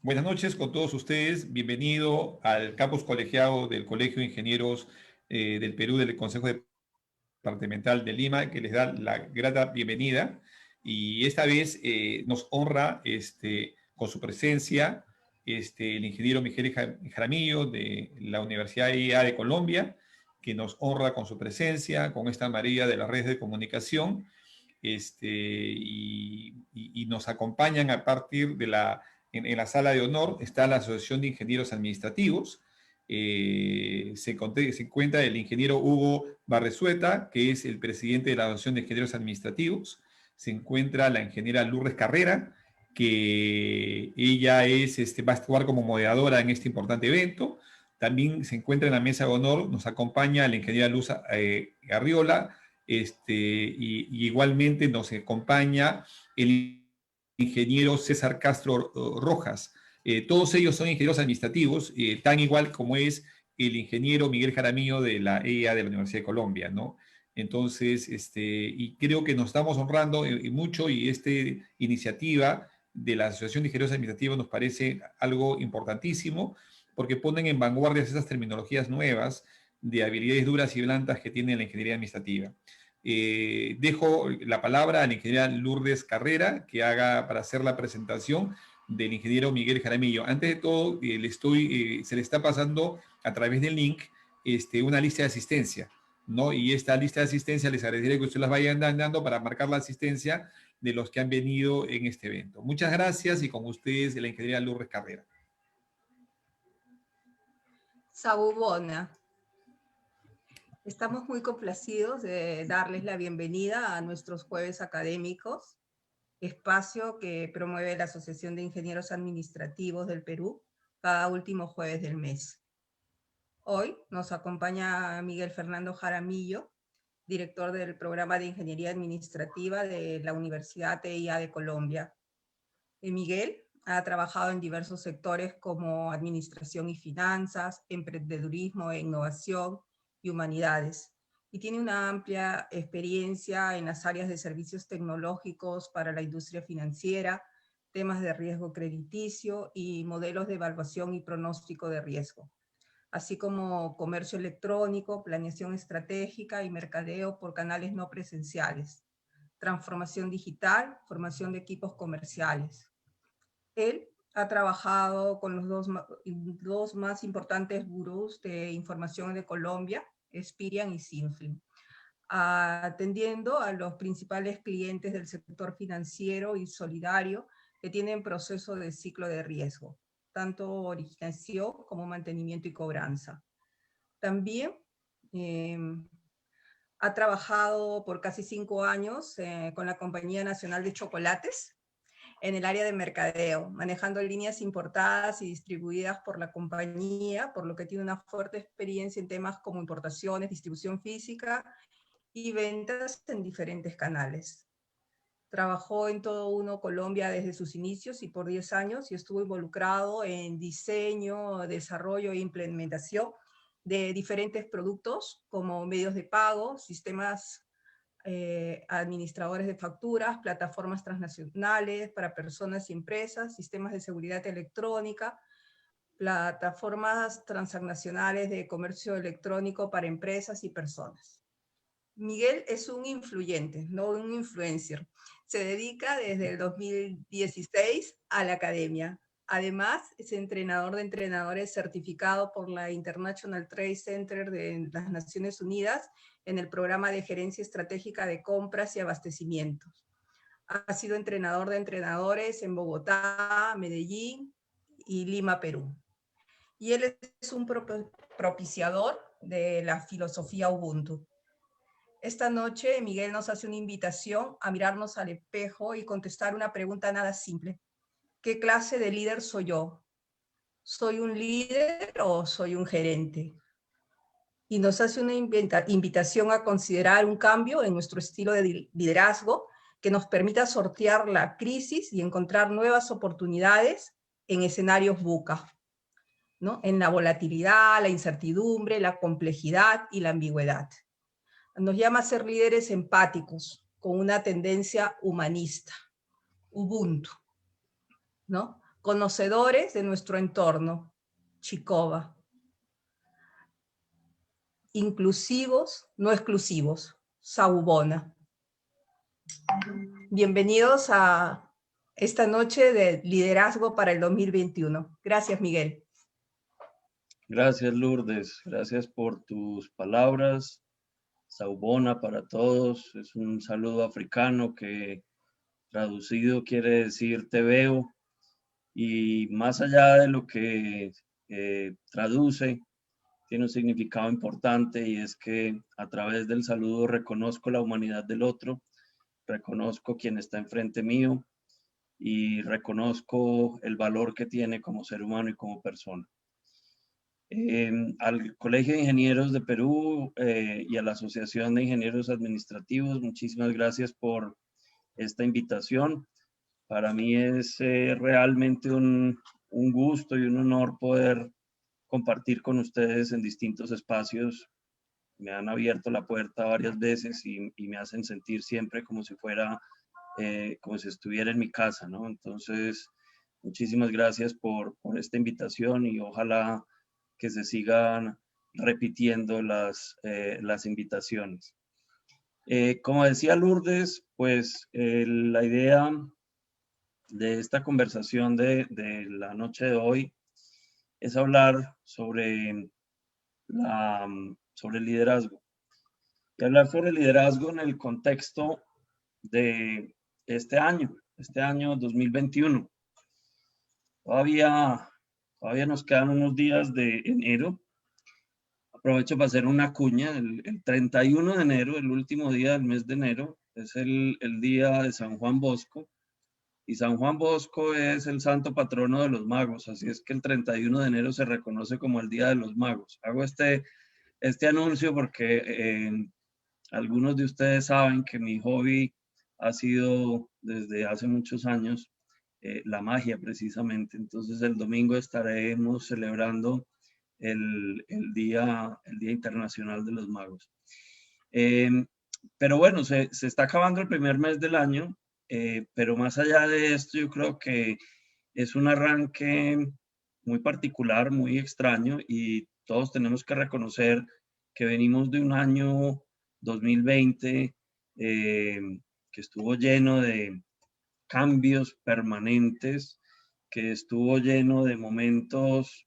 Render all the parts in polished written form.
Buenas noches con todos ustedes. Bienvenido al campus colegiado del Colegio de Ingenieros del Perú, del Consejo Departamental de Lima, que les da la grata bienvenida. Y esta vez nos honra con su presencia el ingeniero Miguel Jaramillo de la Universidad IA de Colombia, que nos honra con su presencia, con esta maravilla de las redes de comunicación, y nos acompañan a partir de en la sala de honor está la Asociación de Ingenieros Administrativos. Se encuentra el ingeniero Hugo Barresueta, que es el presidente de la Asociación de Ingenieros Administrativos. Se encuentra la ingeniera Lourdes Carrera, que ella va a actuar como moderadora en este importante evento. También se encuentra en la mesa de honor, nos acompaña la ingeniera Luz Arriola, y igualmente nos acompaña el ingeniero César Castro Rojas. Todos ellos son ingenieros administrativos, tan igual como es el ingeniero Miguel Jaramillo de la EA de la Universidad de Colombia, ¿no? Entonces, y creo que nos estamos honrando mucho, y esta iniciativa de la Asociación de Ingenieros Administrativos nos parece algo importantísimo, porque ponen en vanguardia esas terminologías nuevas de habilidades duras y blandas que tiene la ingeniería administrativa. Dejo la palabra a la ingeniera Lourdes Carrera, que haga para hacer la presentación del ingeniero Miguel Jaramillo. Antes de todo, se le está pasando a través del link una lista de asistencia, ¿no? Y esta lista de asistencia les agradecería que ustedes las vayan dando para marcar la asistencia de los que han venido en este evento. Muchas gracias, y con ustedes la ingeniera Lourdes Carrera. Sabubona. Estamos muy complacidos de darles la bienvenida a nuestros jueves académicos, espacio que promueve la Asociación de Ingenieros Administrativos del Perú cada último jueves del mes. Hoy nos acompaña Miguel Fernando Jaramillo, director del programa de Ingeniería Administrativa de la Universidad TIA de Colombia. Miguel ha trabajado en diversos sectores como administración y finanzas, emprendedurismo e innovación y humanidades, y tiene una amplia experiencia en las áreas de servicios tecnológicos para la industria financiera, temas de riesgo crediticio y modelos de evaluación y pronóstico de riesgo, así como comercio electrónico, planeación estratégica y mercadeo por canales no presenciales, transformación digital, formación de equipos comerciales. Él ha trabajado con los dos más importantes gurús de información de Colombia, Experian y Sinfin, atendiendo a los principales clientes del sector financiero y solidario que tienen proceso de ciclo de riesgo, tanto originación como mantenimiento y cobranza. También ha trabajado por casi 5 años con la Compañía Nacional de Chocolates, en el área de mercadeo, manejando líneas importadas y distribuidas por la compañía, por lo que tiene una fuerte experiencia en temas como importaciones, distribución física y ventas en diferentes canales. Trabajó en Todo Uno Colombia desde sus inicios y por 10 años, y estuvo involucrado en diseño, desarrollo e implementación de diferentes productos como medios de pago, sistemas administradores de facturas, plataformas transnacionales para personas y empresas, sistemas de seguridad electrónica, plataformas transnacionales de comercio electrónico para empresas y personas. Miguel es un influyente, no un influencer. Se dedica desde el 2016 a la academia. Además, es entrenador de entrenadores certificado por la International Trade Center de las Naciones Unidas en el programa de gerencia estratégica de compras y abastecimientos. Ha sido entrenador de entrenadores en Bogotá, Medellín y Lima, Perú. Y él es un propiciador de la filosofía Ubuntu. Esta noche Miguel nos hace una invitación a mirarnos al espejo y contestar una pregunta nada simple. ¿Qué clase de líder soy yo? ¿Soy un líder o soy un gerente? Y nos hace una invitación a considerar un cambio en nuestro estilo de liderazgo que nos permita sortear la crisis y encontrar nuevas oportunidades en escenarios VUCA, ¿no? En la volatilidad, la incertidumbre, la complejidad y la ambigüedad. Nos llama a ser líderes empáticos, con una tendencia humanista, Ubuntu, ¿no? conocedores de nuestro entorno, Chicova. Inclusivos, no exclusivos, Saubona. Bienvenidos a esta noche de liderazgo para el 2021. Gracias, Miguel. Gracias, Lourdes. Gracias por tus palabras. Saubona para todos. Es un saludo africano que traducido quiere decir te veo. Y más allá de lo que traduce, tiene un significado importante, y es que a través del saludo reconozco la humanidad del otro, reconozco quien está enfrente mío y reconozco el valor que tiene como ser humano y como persona. Al Colegio de Ingenieros de Perú y a la Asociación de Ingenieros Administrativos, muchísimas gracias por esta invitación. Para mí es realmente un gusto y un honor poder compartir con ustedes en distintos espacios. Me han abierto la puerta varias veces y me hacen sentir siempre como si fuera, como si estuviera en mi casa, ¿no? Entonces, muchísimas gracias por esta invitación, y ojalá que se sigan repitiendo las invitaciones. Como decía Lourdes, pues la idea de esta conversación de la noche de hoy es hablar sobre el liderazgo. Y hablar sobre el liderazgo en el contexto de este año 2021. Todavía nos quedan unos días de enero. Aprovecho para hacer una cuña. El 31 de enero, el último día del mes de enero, es el día de San Juan Bosco. Y San Juan Bosco es el santo patrono de los magos, así es que el 31 de enero se reconoce como el Día de los Magos. Hago este anuncio porque algunos de ustedes saben que mi hobby ha sido desde hace muchos años la magia, precisamente. Entonces el domingo estaremos celebrando el Día Internacional de los Magos. Pero bueno, se está acabando el primer mes del año. Pero más allá de esto, yo creo que es un arranque muy particular, muy extraño, y todos tenemos que reconocer que venimos de un año 2020 que estuvo lleno de cambios permanentes, que estuvo lleno de momentos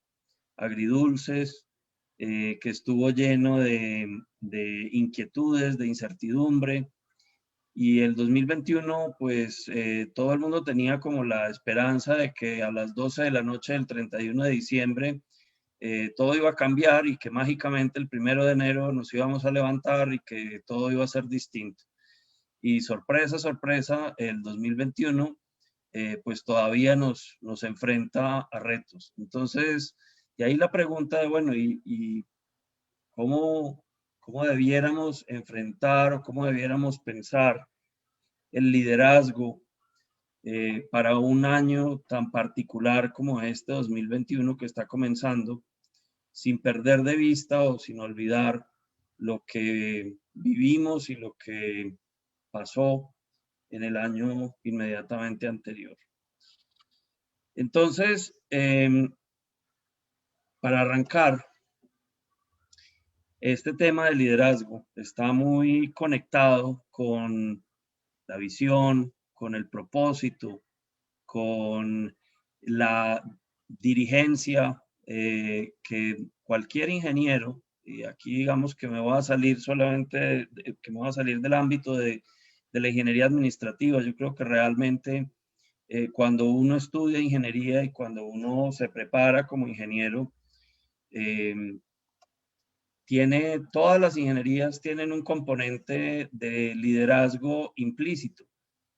agridulces, que estuvo lleno de inquietudes, de incertidumbre. Y el 2021, pues todo el mundo tenía como la esperanza de que a las 12 de la noche del 31 de diciembre todo iba a cambiar, y que mágicamente el 1 de enero nos íbamos a levantar y que todo iba a ser distinto. Y sorpresa, sorpresa, el 2021 pues todavía nos enfrenta a retos. Entonces, de ahí la pregunta de, bueno, ¿y cómo debiéramos enfrentar, o cómo debiéramos pensar el liderazgo para un año tan particular como este 2021 que está comenzando, sin perder de vista o sin olvidar lo que vivimos y lo que pasó en el año inmediatamente anterior? Entonces, para arrancar, este tema de liderazgo está muy conectado con la visión, con el propósito, con la dirigencia que cualquier ingeniero, y aquí digamos que me voy a salir solamente, que me voy a salir del ámbito de la ingeniería administrativa. Yo creo que realmente cuando uno estudia ingeniería y cuando uno se prepara como ingeniero, todas las ingenierías tienen un componente de liderazgo implícito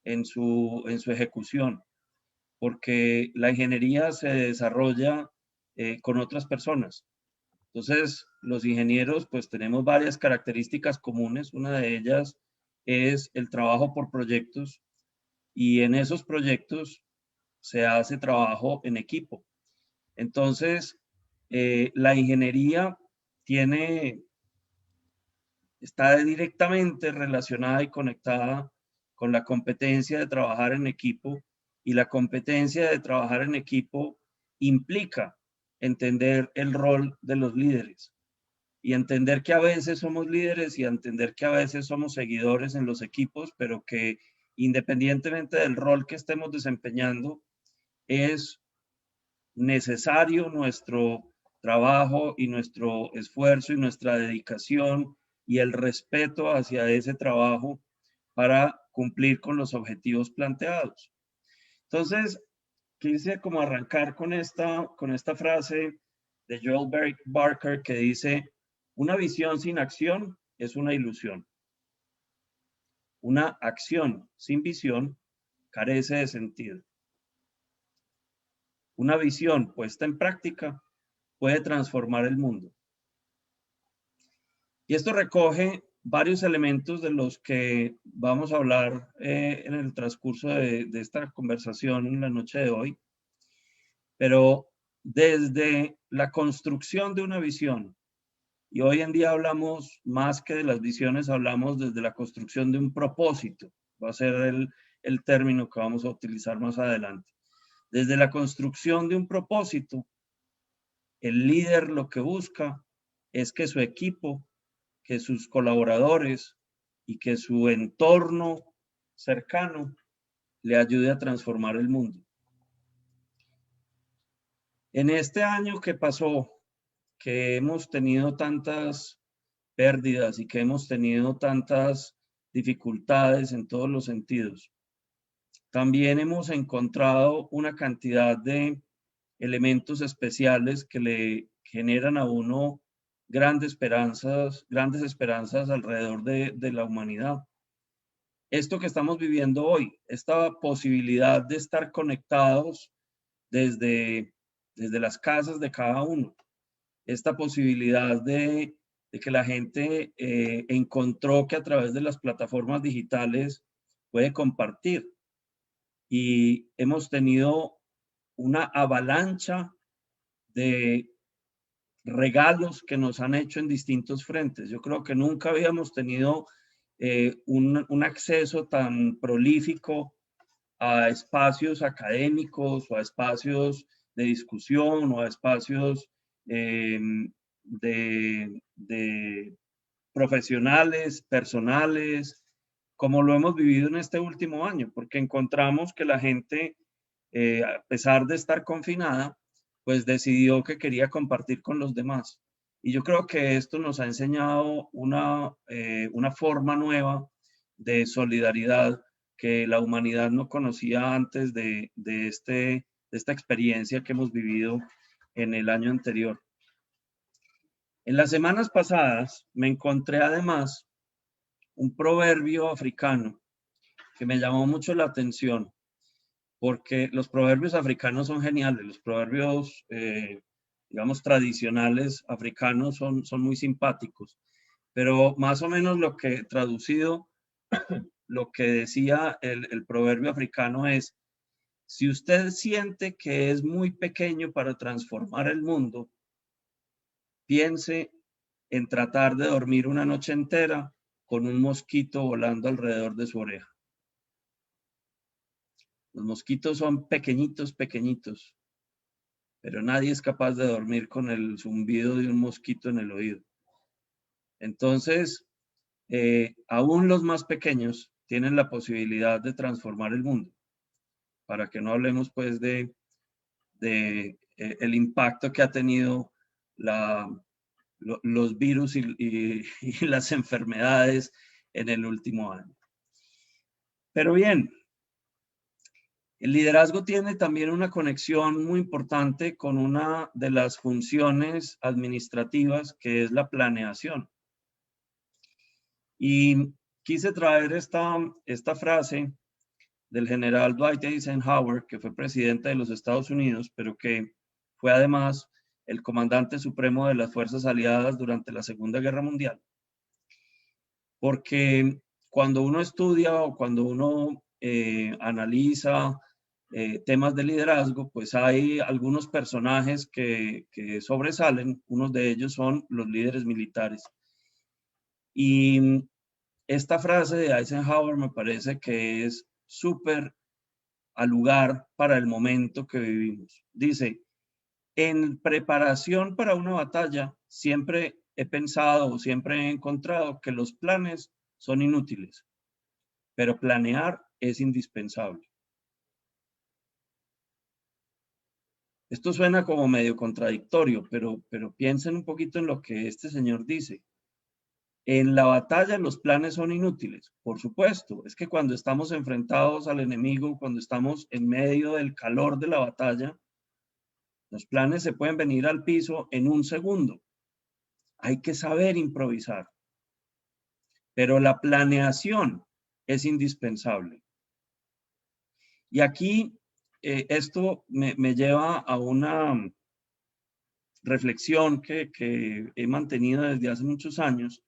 en su ejecución, porque la ingeniería se desarrolla con otras personas. Entonces, los ingenieros pues tenemos varias características comunes. Una de ellas es el trabajo por proyectos, y en esos proyectos se hace trabajo en equipo. Entonces, la ingeniería está directamente relacionada y conectada con la competencia de trabajar en equipo y la competencia de trabajar en equipo implica entender el rol de los líderes y entender que a veces somos líderes y entender que a veces somos seguidores en los equipos, pero que independientemente del rol que estemos desempeñando, es necesario nuestro trabajo y nuestro esfuerzo y nuestra dedicación y el respeto hacia ese trabajo para cumplir con los objetivos planteados. Entonces, quise como arrancar con esta frase de Joel Barker que dice: una visión sin acción es una ilusión. Una acción sin visión carece de sentido. Una visión puesta en práctica puede transformar el mundo. Y esto recoge varios elementos de los que vamos a hablar en el transcurso de esta conversación en la noche de hoy. Pero desde la construcción de una visión, y hoy en día hablamos más que de las visiones, hablamos desde la construcción de un propósito. Va a ser el término que vamos a utilizar más adelante. Desde la construcción de un propósito, el líder lo que busca es que su equipo, que sus colaboradores y que su entorno cercano le ayude a transformar el mundo. En este año que pasó, que hemos tenido tantas pérdidas y que hemos tenido tantas dificultades en todos los sentidos, también hemos encontrado una cantidad de elementos especiales que le generan a uno grandes esperanzas alrededor de la humanidad. Esto que estamos viviendo hoy, esta posibilidad de estar conectados desde las casas de cada uno, esta posibilidad de que la gente encontró que a través de las plataformas digitales puede compartir. Y hemos tenido una avalancha de regalos que nos han hecho en distintos frentes. Yo creo que nunca habíamos tenido un acceso tan prolífico a espacios académicos o a espacios de discusión o a espacios de profesionales, personales, como lo hemos vivido en este último año, porque encontramos que la gente, a pesar de estar confinada, pues decidió que quería compartir con los demás. Y yo creo que esto nos ha enseñado una forma nueva de solidaridad que la humanidad no conocía antes de esta experiencia que hemos vivido en el año anterior. En las semanas pasadas me encontré además un proverbio africano que me llamó mucho la atención, porque los proverbios africanos son geniales. Los proverbios, digamos, tradicionales africanos son muy simpáticos, pero más o menos lo que traducido, lo que decía el proverbio africano es: si usted siente que es muy pequeño para transformar el mundo, piense en tratar de dormir una noche entera con un mosquito volando alrededor de su oreja. Los mosquitos son pequeñitos, pequeñitos, pero nadie es capaz de dormir con el zumbido de un mosquito en el oído. Entonces, aún los más pequeños tienen la posibilidad de transformar el mundo. Para que no hablemos pues de el impacto que ha tenido los virus y las enfermedades en el último año. Pero bien, el liderazgo tiene también una conexión muy importante con una de las funciones administrativas, que es la planeación. Y quise traer esta frase del general Dwight Eisenhower, que fue presidente de los Estados Unidos, pero que fue además el comandante supremo de las fuerzas aliadas durante la Segunda Guerra Mundial. Porque cuando uno estudia o cuando uno analiza temas de liderazgo, pues hay algunos personajes que sobresalen. Unos de ellos son los líderes militares. Y esta frase de Eisenhower me parece que es súper al lugar para el momento que vivimos. Dice, en preparación para una batalla, siempre he pensado o siempre he encontrado que los planes son inútiles, pero planear es indispensable. Esto suena como medio contradictorio, pero piensen un poquito en lo que este señor dice. En la batalla los planes son inútiles, por supuesto. Es que cuando estamos enfrentados al enemigo, cuando estamos en medio del calor de la batalla, los planes se pueden venir al piso en un segundo. Hay que saber improvisar. Pero la planeación es indispensable. Y aquí esto me lleva a una reflexión que he mantenido desde hace muchos años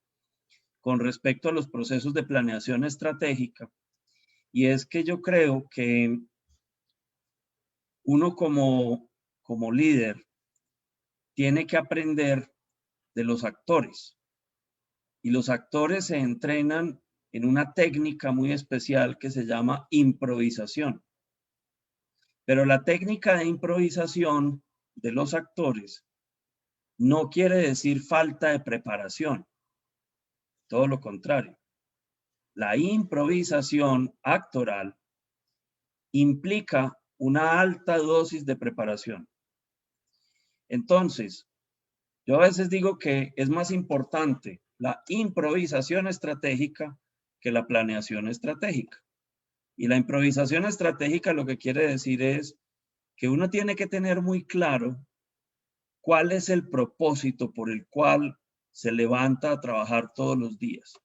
con respecto a los procesos de planeación estratégica. Y es que yo creo que uno como líder tiene que aprender de los actores. Y los actores se entrenan en una técnica muy especial que se llama improvisación. Pero la técnica de improvisación de los actores no quiere decir falta de preparación. Todo lo contrario. La improvisación actoral implica una alta dosis de preparación. Entonces, yo a veces digo que es más importante la improvisación estratégica que la planeación estratégica. Y la improvisación estratégica lo que quiere decir es que uno tiene que tener muy claro cuál es el propósito por el cual se levanta a trabajar todos los días.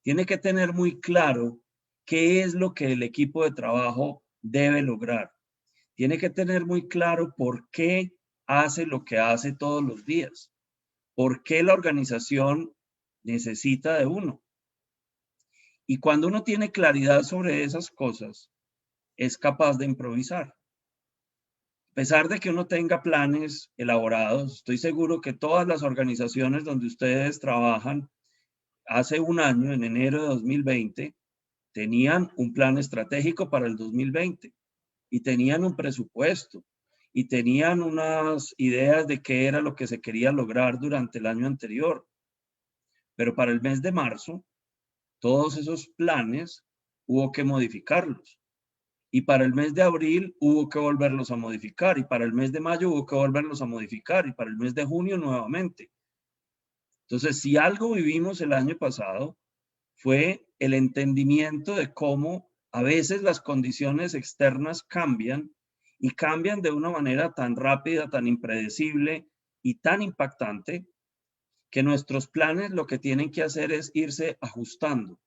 Tiene que tener muy claro qué es lo que el equipo de trabajo debe lograr. Tiene que tener muy claro por qué hace lo que hace todos los días. ¿Por qué la organización necesita de uno? Y cuando uno tiene claridad sobre esas cosas, es capaz de improvisar. A pesar de que uno tenga planes elaborados, estoy seguro que todas las organizaciones donde ustedes trabajan hace un año, en enero de 2020, tenían un plan estratégico para el 2020 y tenían un presupuesto y tenían unas ideas de qué era lo que se quería lograr durante el año anterior. Pero para el mes de marzo, todos esos planes hubo que modificarlos. Y para el mes de abril hubo que volverlos a modificar. Y para el mes de mayo hubo que volverlos a modificar. Y para el mes de junio nuevamente. Entonces, si algo vivimos el año pasado, fue el entendimiento de cómo a veces las condiciones externas cambian y cambian de una manera tan rápida, tan impredecible y tan impactante que nuestros planes lo que tienen que hacer es irse ajustando,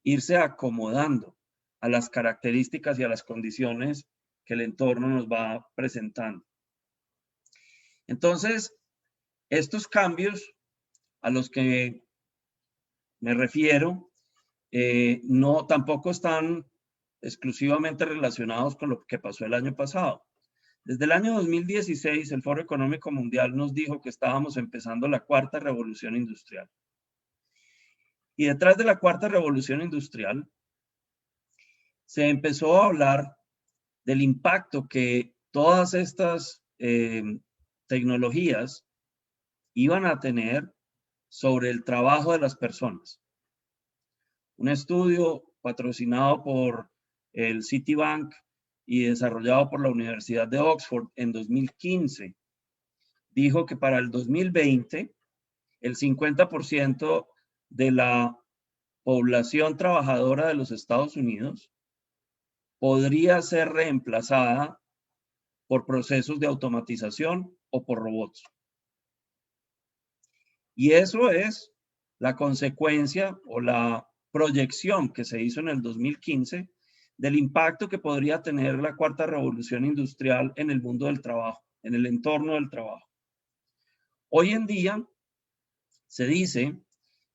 irse acomodando a las características y a las condiciones que el entorno nos va presentando. Entonces, estos cambios a los que me refiero no tampoco están exclusivamente relacionados con lo que pasó el año pasado. Desde el año 2016, el Foro Económico Mundial nos dijo que estábamos empezando la cuarta revolución industrial. Y detrás de la cuarta revolución industrial, se empezó a hablar del impacto que todas estas tecnologías iban a tener sobre el trabajo de las personas. Un estudio patrocinado por el Citibank y desarrollado por la Universidad de Oxford en 2015 dijo que para el 2020 el 50% de la población trabajadora de los Estados Unidos podría ser reemplazada por procesos de automatización o por robots. Y eso es la consecuencia o la proyección que se hizo en el 2015 del impacto que podría tener la cuarta revolución industrial en el mundo del trabajo, en el entorno del trabajo. Hoy en día se dice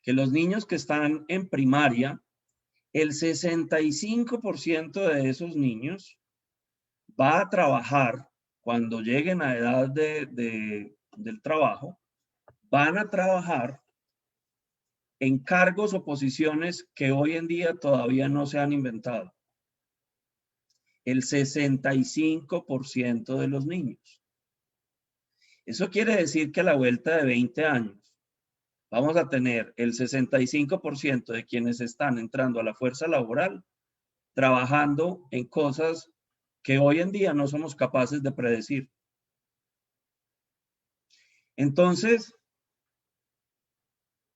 que los niños que están en primaria, el 65% de esos niños va a trabajar cuando lleguen a edad del trabajo, van a trabajar en cargos o posiciones que hoy en día todavía no se han inventado. el 65% de los niños. Eso quiere decir que a la vuelta de 20 años vamos a tener el 65% de quienes están entrando a la fuerza laboral trabajando en cosas que hoy en día no somos capaces de predecir. Entonces,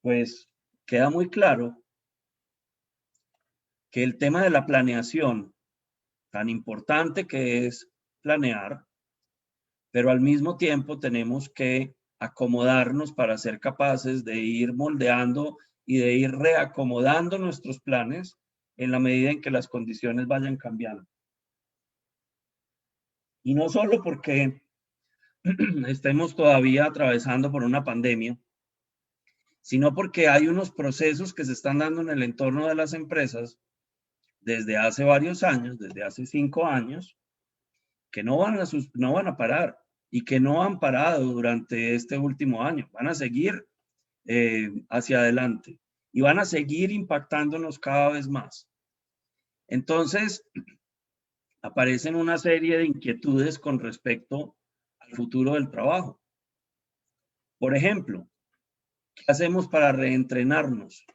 pues queda muy claro que el tema de la planeación, tan importante que es planear, pero al mismo tiempo tenemos que acomodarnos para ser capaces de ir moldeando y de ir reacomodando nuestros planes en la medida en que las condiciones vayan cambiando. Y no solo porque estemos todavía atravesando por una pandemia, sino porque hay unos procesos que se están dando en el entorno de las empresas desde hace varios años, desde hace 5 años, que no van a parar y que no han parado durante este último año. Van a seguir hacia adelante y van a seguir impactándonos cada vez más. Entonces, aparecen una serie de inquietudes con respecto al futuro del trabajo. Por ejemplo, ¿qué hacemos para reentrenarnos?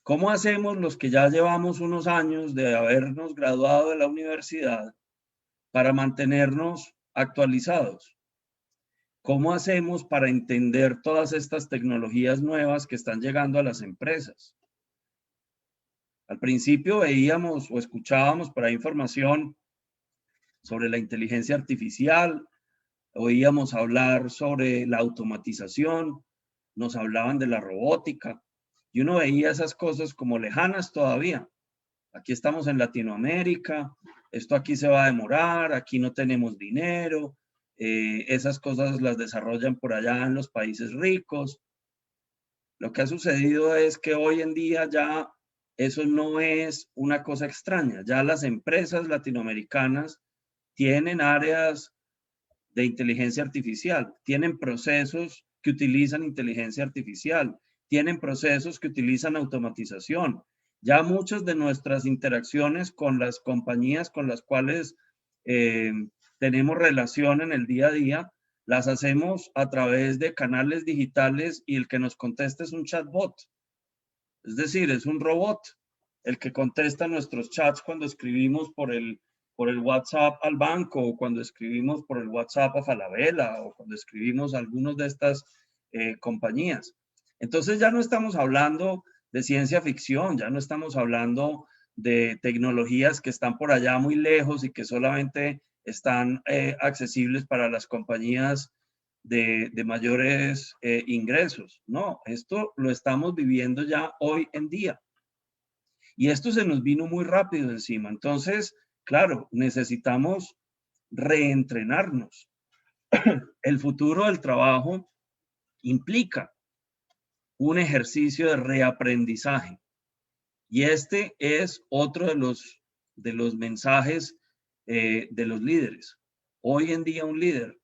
¿Cómo hacemos los que ya llevamos unos años de habernos graduado de la universidad para mantenernos actualizados? ¿Cómo hacemos para entender todas estas tecnologías nuevas que están llegando a las empresas? Al principio veíamos o escuchábamos por ahí información sobre la inteligencia artificial, oíamos hablar sobre la automatización, nos hablaban de la robótica, y uno veía esas cosas como lejanas todavía. Aquí estamos en Latinoamérica, esto aquí se va a demorar, aquí no tenemos dinero, esas cosas las desarrollan por allá en los países ricos. Lo que ha sucedido es que hoy en día ya eso no es una cosa extraña. Ya las empresas latinoamericanas tienen áreas de inteligencia artificial, tienen procesos que utilizan inteligencia artificial, tienen procesos que utilizan automatización. Ya muchas de nuestras interacciones con las compañías con las cuales tenemos relación en el día a día, las hacemos a través de canales digitales y el que nos contesta es un chatbot. Es decir, es un robot el que contesta nuestros chats cuando escribimos por el WhatsApp al banco, o cuando escribimos por el WhatsApp a Falabella, o cuando escribimos a algunas de estas compañías. Entonces ya no estamos hablando de ciencia ficción, ya no estamos hablando de tecnologías que están por allá muy lejos y que solamente están accesibles para las compañías de mayores ingresos. No, esto lo estamos viviendo ya hoy en día. Y esto se nos vino muy rápido encima. Entonces, claro, necesitamos reentrenarnos. El futuro del trabajo implica un ejercicio de reaprendizaje. Y este es otro de los mensajes de los líderes. Hoy en día un líder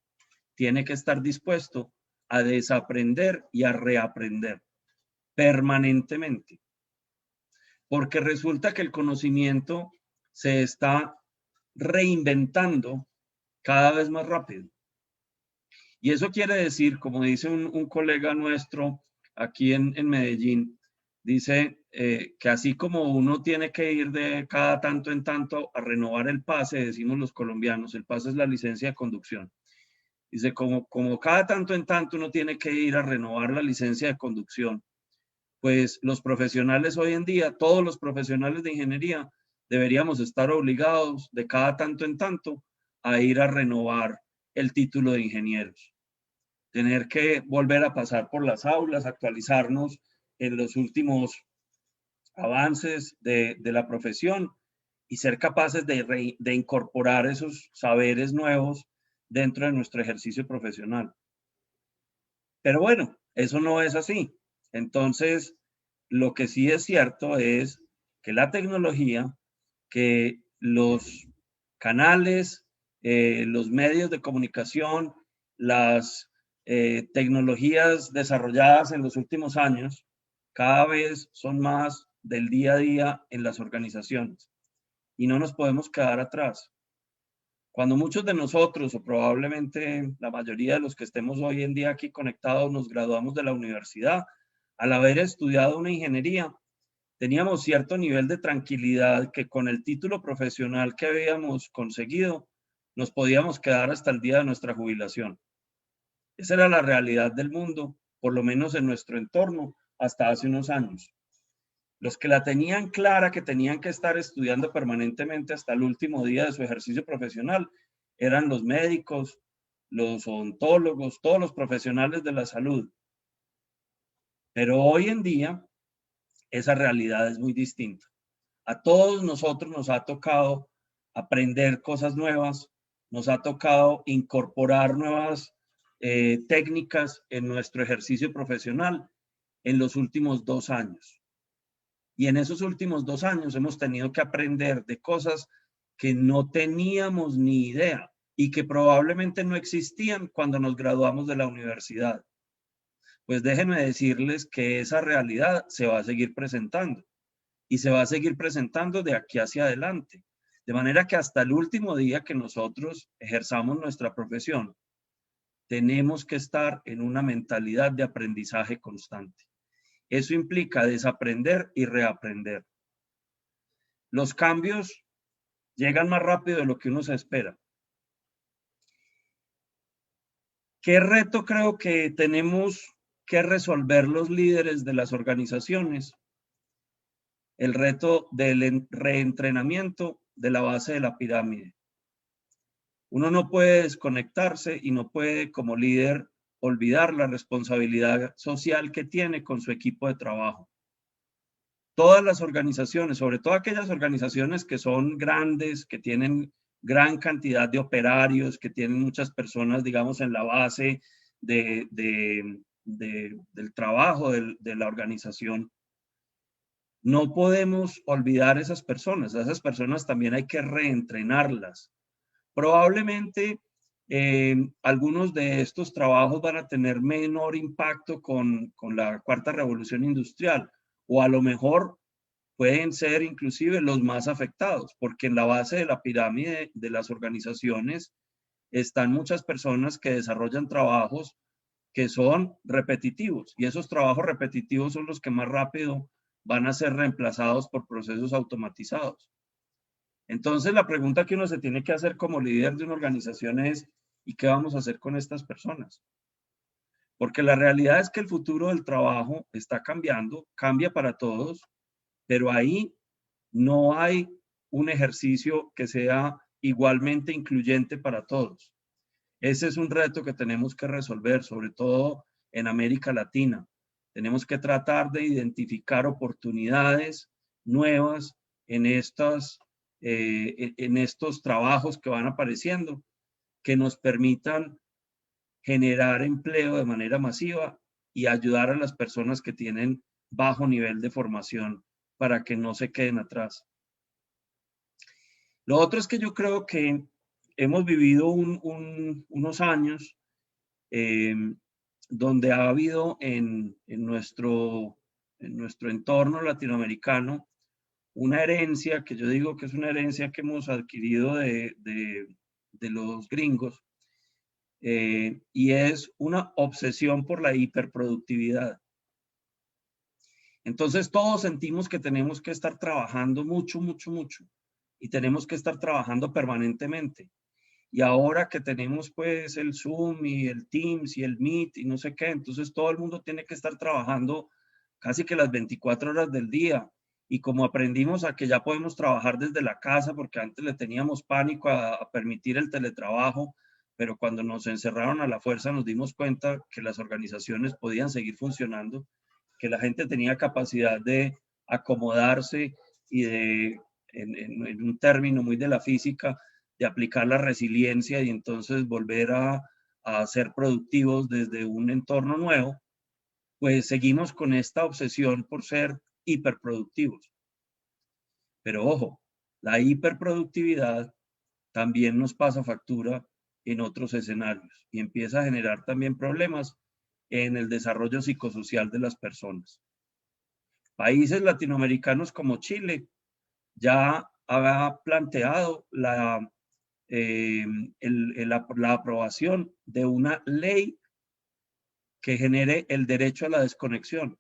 tiene que estar dispuesto a desaprender y a reaprender permanentemente. Porque resulta que el conocimiento se está reinventando cada vez más rápido. Y eso quiere decir, como dice un colega nuestro aquí en Medellín, dice que así como uno tiene que ir de cada tanto en tanto a renovar el pase, decimos los colombianos, el pase es la licencia de conducción. Dice, como cada tanto en tanto uno tiene que ir a renovar la licencia de conducción, pues los profesionales hoy en día, todos los profesionales de ingeniería, deberíamos estar obligados de cada tanto en tanto a ir a renovar el título de ingenieros. Tener que volver a pasar por las aulas, actualizarnos en los últimos avances de la profesión y ser capaces de incorporar esos saberes nuevos dentro de nuestro ejercicio profesional. Pero bueno, eso no es así. Entonces, lo que sí es cierto es que la tecnología, que los canales, los medios de comunicación, las tecnologías desarrolladas en los últimos años, cada vez son más del día a día en las organizaciones. y no nos podemos quedar atrás. Cuando muchos de nosotros, o probablemente la mayoría de los que estemos hoy en día aquí conectados, nos graduamos de la universidad, al haber estudiado una ingeniería, teníamos cierto nivel de tranquilidad que con el título profesional que habíamos conseguido, nos podíamos quedar hasta el día de nuestra jubilación. Esa era la realidad del mundo, por lo menos en nuestro entorno, hasta hace unos años. Los que la tenían clara, que tenían que estar estudiando permanentemente hasta el último día de su ejercicio profesional, eran los médicos, los odontólogos, todos los profesionales de la salud. Pero hoy en día, esa realidad es muy distinta. A todos nosotros nos ha tocado aprender cosas nuevas, nos ha tocado incorporar nuevas técnicas en nuestro ejercicio profesional en los últimos 2 años. Y en esos últimos 2 años hemos tenido que aprender de cosas que no teníamos ni idea y que probablemente no existían cuando nos graduamos de la universidad. Pues déjenme decirles que esa realidad se va a seguir presentando y se va a seguir presentando de aquí hacia adelante. De manera que hasta el último día que nosotros ejerzamos nuestra profesión, tenemos que estar en una mentalidad de aprendizaje constante. Eso implica desaprender y reaprender. Los cambios llegan más rápido de lo que uno se espera. ¿Qué reto creo que tenemos que resolver los líderes de las organizaciones? El reto del reentrenamiento de la base de la pirámide. Uno no puede desconectarse y no puede, como líder, olvidar la responsabilidad social que tiene con su equipo de trabajo. Todas las organizaciones, sobre todo aquellas organizaciones que son grandes, que tienen gran cantidad de operarios, que tienen muchas personas, digamos, en la base del trabajo de la organización, no podemos olvidar esas personas. A esas personas también hay que reentrenarlas. Probablemente algunos de estos trabajos van a tener menor impacto con la cuarta revolución industrial, o a lo mejor pueden ser inclusive los más afectados, porque en la base de la pirámide de las organizaciones están muchas personas que desarrollan trabajos que son repetitivos, y esos trabajos repetitivos son los que más rápido van a ser reemplazados por procesos automatizados. Entonces, la pregunta que uno se tiene que hacer como líder de una organización es, ¿y qué vamos a hacer con estas personas? Porque la realidad es que el futuro del trabajo está cambiando, cambia para todos, pero ahí no hay un ejercicio que sea igualmente incluyente para todos. Ese es un reto que tenemos que resolver, sobre todo en América Latina. Tenemos que tratar de identificar oportunidades nuevas en estos trabajos que van apareciendo, que nos permitan generar empleo de manera masiva y ayudar a las personas que tienen bajo nivel de formación para que no se queden atrás. Lo otro es que yo creo que hemos vivido unos años donde ha habido en nuestro entorno latinoamericano una herencia, que yo digo que es una herencia que hemos adquirido de los gringos, y es una obsesión por la hiperproductividad. Entonces todos sentimos que tenemos que estar trabajando mucho, y tenemos que estar trabajando permanentemente. Y ahora que tenemos pues el Zoom y el Teams y el Meet y no sé qué, entonces todo el mundo tiene que estar trabajando casi que las 24 horas del día. Y como aprendimos a que ya podemos trabajar desde la casa, porque antes le teníamos pánico a permitir el teletrabajo, pero cuando nos encerraron a la fuerza nos dimos cuenta que las organizaciones podían seguir funcionando, que la gente tenía capacidad de acomodarse y en un término muy de la física, de aplicar la resiliencia y entonces volver a ser productivos desde un entorno nuevo, pues seguimos con esta obsesión por ser hiperproductivos. Pero ojo, la hiperproductividad también nos pasa factura en otros escenarios y empieza a generar también problemas en el desarrollo psicosocial de las personas. Países latinoamericanos como Chile ya ha planteado la aprobación de una ley que genere el derecho a la desconexión,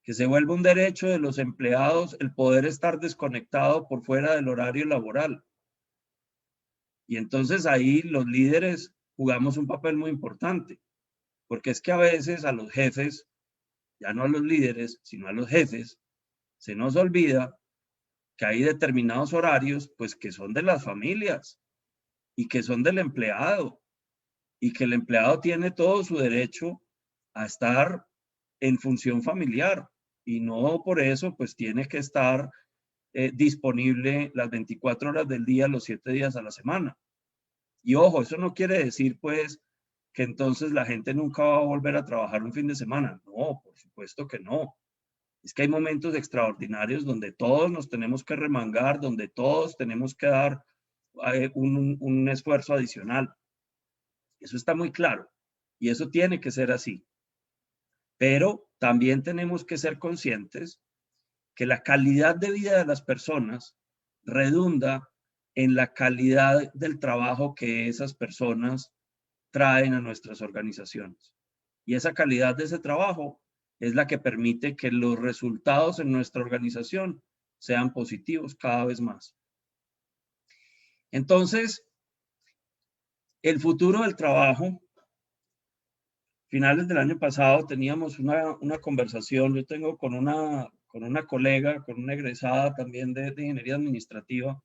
que se vuelva un derecho de los empleados el poder estar desconectado por fuera del horario laboral. Y entonces ahí los líderes jugamos un papel muy importante, porque es que a veces a los jefes, ya no a los líderes, sino a los jefes, se nos olvida que hay determinados horarios, pues que son de las familias y que son del empleado, y que el empleado tiene todo su derecho a estar en función familiar, y no por eso pues tiene que estar disponible las 24 horas del día, los 7 días a la semana. Y ojo, eso no quiere decir pues que entonces la gente nunca va a volver a trabajar un fin de semana. No, por supuesto que no. Es que hay momentos extraordinarios donde todos nos tenemos que remangar, donde todos tenemos que dar un esfuerzo adicional. Eso está muy claro y eso tiene que ser así. Pero también tenemos que ser conscientes que la calidad de vida de las personas redunda en la calidad del trabajo que esas personas traen a nuestras organizaciones. Y esa calidad de ese trabajo es la que permite que los resultados en nuestra organización sean positivos cada vez más. Entonces, el futuro del trabajo, finales del año pasado teníamos una conversación, yo tengo con una colega, con una egresada también de ingeniería administrativa.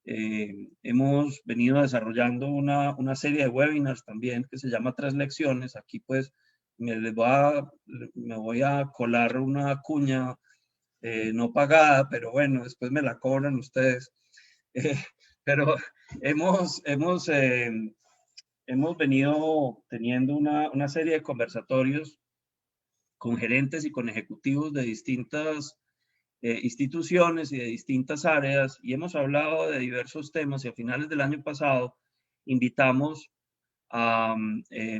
Hemos venido desarrollando una serie de webinars también que se llama 3 lecciones. Aquí pues me voy a colar una cuña no pagada, pero bueno, después me la cobran ustedes. Pero hemos venido teniendo una serie de conversatorios con gerentes y con ejecutivos de distintas instituciones y de distintas áreas, y hemos hablado de diversos temas, y a finales del año pasado invitamos a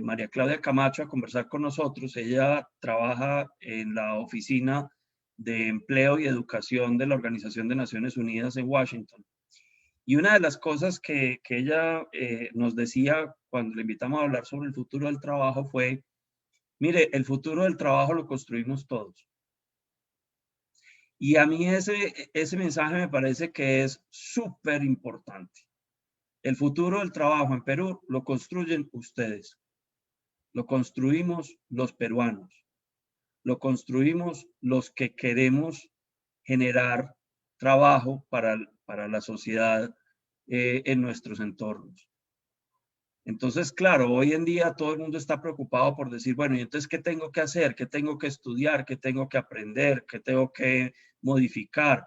María Claudia Camacho a conversar con nosotros. Ella trabaja en la Oficina de Empleo y Educación de la Organización de Naciones Unidas en Washington. Y una de las cosas que ella nos decía cuando le invitamos a hablar sobre el futuro del trabajo fue, mire, el futuro del trabajo lo construimos todos. Y a mí ese mensaje me parece que es súper importante. El futuro del trabajo en Perú lo construyen ustedes. Lo construimos los peruanos. Lo construimos los que queremos generar trabajo para la sociedad en nuestros entornos. Entonces, claro, hoy en día todo el mundo está preocupado por decir, bueno, ¿y entonces qué tengo que hacer? ¿Qué tengo que estudiar? ¿Qué tengo que aprender? ¿Qué tengo que modificar?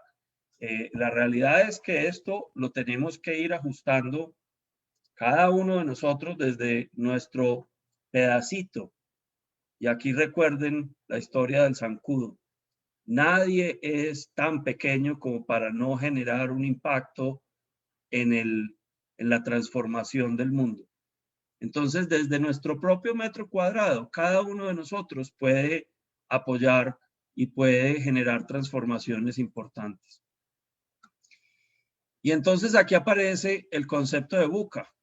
La realidad es que esto lo tenemos que ir ajustando cada uno de nosotros desde nuestro pedacito. Y aquí recuerden la historia del zancudo. Nadie es tan pequeño como para no generar un impacto en la transformación del mundo. Entonces, desde nuestro propio metro cuadrado, cada uno de nosotros puede apoyar y puede generar transformaciones importantes. Y entonces aquí aparece el concepto de VUCA.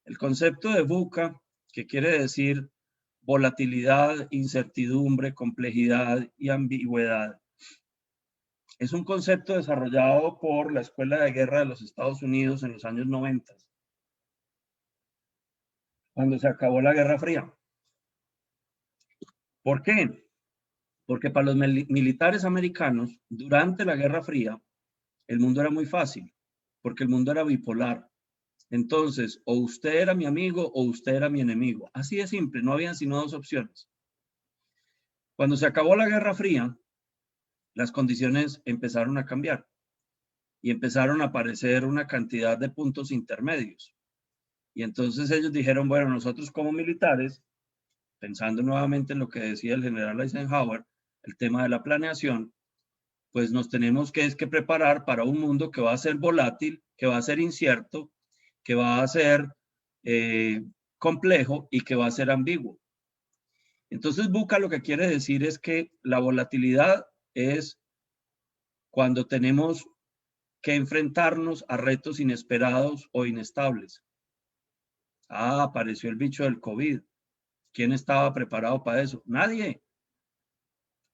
El concepto de VUCA, que quiere decir volatilidad, incertidumbre, complejidad y ambigüedad. Es un concepto desarrollado por la Escuela de Guerra de los Estados Unidos en los años 90. Cuando se acabó la Guerra Fría. ¿Por qué? Porque para los militares americanos, durante la Guerra Fría, el mundo era muy fácil, porque el mundo era bipolar. Entonces, o usted era mi amigo o usted era mi enemigo. Así de simple, no habían sino 2 opciones. Cuando se acabó la Guerra Fría, las condiciones empezaron a cambiar y empezaron a aparecer una cantidad de puntos intermedios. Y entonces ellos dijeron, bueno, nosotros como militares, pensando nuevamente en lo que decía el general Eisenhower, el tema de la planeación, pues nos tenemos que preparar para un mundo que va a ser volátil, que va a ser incierto, que va a ser complejo y que va a ser ambiguo. Entonces, VUCA lo que quiere decir es que la volatilidad es cuando tenemos que enfrentarnos a retos inesperados o inestables. Ah, apareció el bicho del COVID. ¿Quién estaba preparado para eso? Nadie.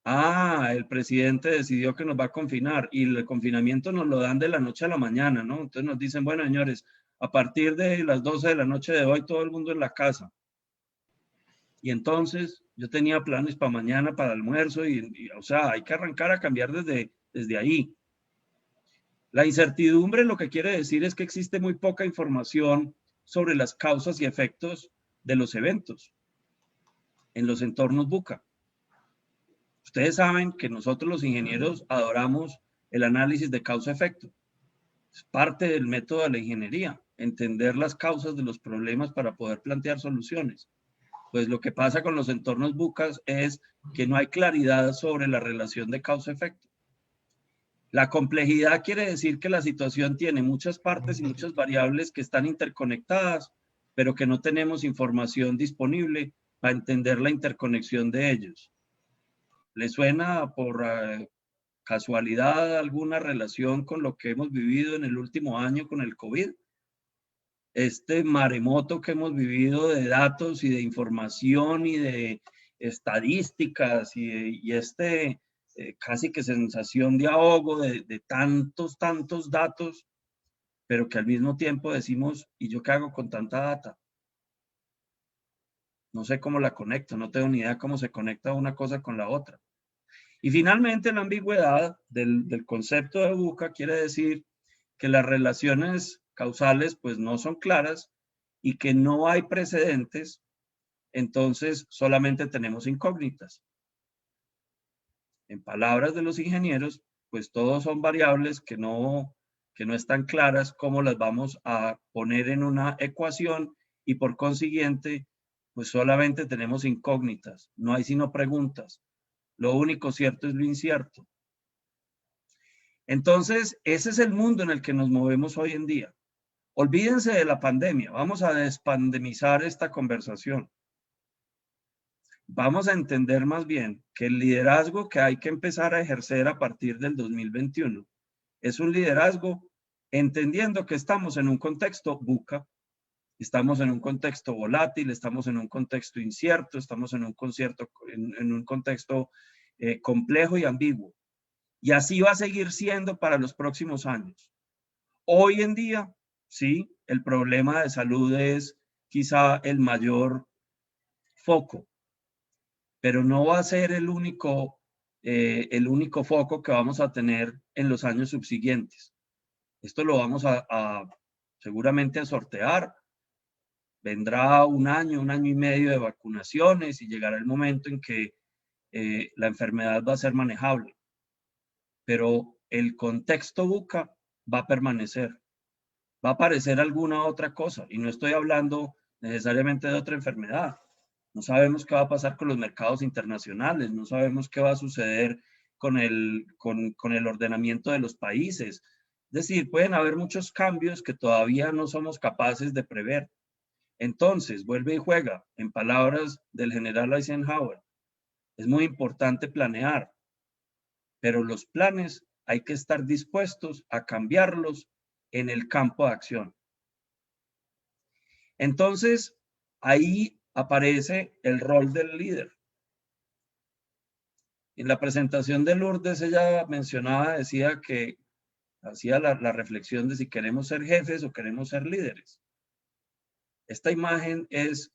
Ah, el presidente decidió que nos va a confinar y el confinamiento nos lo dan de la noche a la mañana, ¿no? Entonces nos dicen, bueno, señores, a partir de las 12 de la noche de hoy todo el mundo en la casa. Y entonces yo tenía planes para mañana, para almuerzo, o sea, hay que arrancar a cambiar desde ahí. La incertidumbre lo que quiere decir es que existe muy poca información sobre las causas y efectos de los eventos en los entornos VUCA. Ustedes saben que nosotros los ingenieros adoramos el análisis de causa-efecto. Es parte del método de la ingeniería, entender las causas de los problemas para poder plantear soluciones. Pues lo que pasa con los entornos VUCA es que no hay claridad sobre la relación de causa-efecto. La complejidad quiere decir que la situación tiene muchas partes y muchas variables que están interconectadas, pero que no tenemos información disponible para entender la interconexión de ellos. ¿Le suena por casualidad alguna relación con lo que hemos vivido en el último año con el COVID? Este maremoto que hemos vivido de datos y de información y de estadísticas y casi que sensación de ahogo de tantos datos, pero que al mismo tiempo decimos, ¿y yo qué hago con tanta data? No sé cómo la conecto, no tengo ni idea cómo se conecta una cosa con la otra. Y finalmente la ambigüedad del concepto de VUCA quiere decir que las relaciones causales pues no son claras y que no hay precedentes, entonces solamente tenemos incógnitas. En palabras de los ingenieros, pues todos son variables que no están claras cómo las vamos a poner en una ecuación y por consiguiente, pues solamente tenemos incógnitas, no hay sino preguntas. Lo único cierto es lo incierto. Entonces, ese es el mundo en el que nos movemos hoy en día. Olvídense de la pandemia, vamos a despandemizar esta conversación. Vamos a entender más bien que el liderazgo que hay que empezar a ejercer a partir del 2021 es un liderazgo entendiendo que estamos en un contexto VUCA, estamos en un contexto volátil, estamos en un contexto incierto, estamos en un contexto complejo y ambiguo. Y así va a seguir siendo para los próximos años. Hoy en día, sí, el problema de salud es quizá el mayor foco, pero no va a ser el único foco que vamos a tener en los años subsiguientes. Esto lo vamos seguramente a sortear. Vendrá un año y medio de vacunaciones y llegará el momento en que la enfermedad va a ser manejable. Pero el contexto VUCA va a permanecer. Va a aparecer alguna otra cosa y no estoy hablando necesariamente de otra enfermedad. No sabemos qué va a pasar con los mercados internacionales, no sabemos qué va a suceder con el ordenamiento de los países. Es decir, pueden haber muchos cambios que todavía no somos capaces de prever. Entonces, vuelve y juega, en palabras del general Eisenhower. Es muy importante planear, pero los planes hay que estar dispuestos a cambiarlos en el campo de acción. Entonces, ahí aparece el rol del líder. En la presentación de Lourdes, ella decía que hacía la reflexión de si queremos ser jefes o queremos ser líderes. Esta imagen es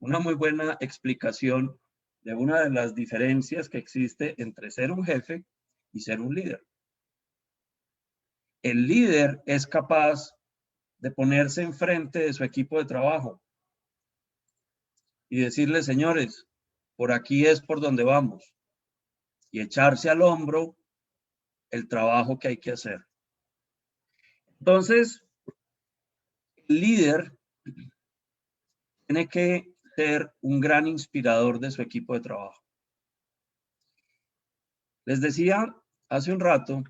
una muy buena explicación de una de las diferencias que existe entre ser un jefe y ser un líder. El líder es capaz de ponerse enfrente de su equipo de trabajo y decirle, señores, por aquí es por donde vamos, y echarse al hombro el trabajo que hay que hacer. Entonces, el líder tiene que ser un gran inspirador de su equipo de trabajo. Les decía hace un rato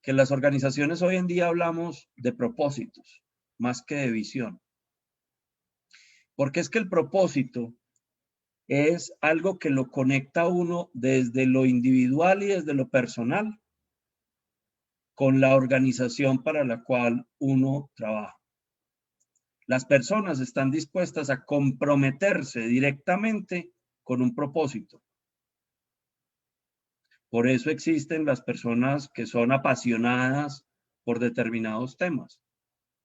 que las organizaciones hoy en día hablamos de propósitos más que de visión. Porque es que el propósito es algo que lo conecta a uno desde lo individual y desde lo personal con la organización para la cual uno trabaja. Las personas están dispuestas a comprometerse directamente con un propósito. Por eso existen las personas que son apasionadas por determinados temas.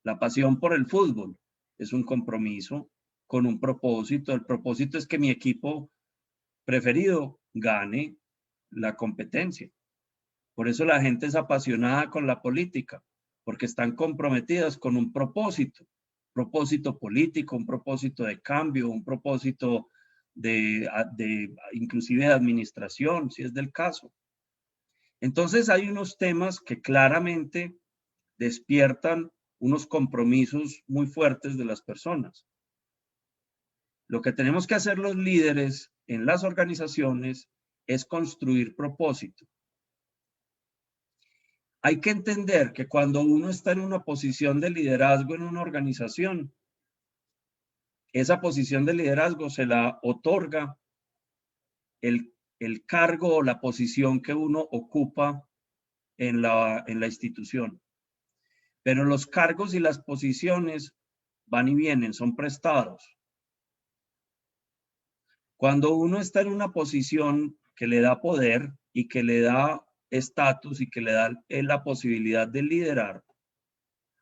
La pasión por el fútbol es un compromiso con un propósito. El propósito es que mi equipo preferido gane la competencia. Por eso la gente es apasionada con la política, porque están comprometidas con un propósito político, un propósito de cambio, un propósito inclusive de administración, si es del caso. Entonces hay unos temas que claramente despiertan unos compromisos muy fuertes de las personas. Lo que tenemos que hacer los líderes en las organizaciones es construir propósito. Hay que entender que cuando uno está en una posición de liderazgo en una organización, esa posición de liderazgo se la otorga el cargo o la posición que uno ocupa en la institución. Pero los cargos y las posiciones van y vienen, son prestados. Cuando uno está en una posición que le da poder y que le da estatus y que le da la posibilidad de liderar,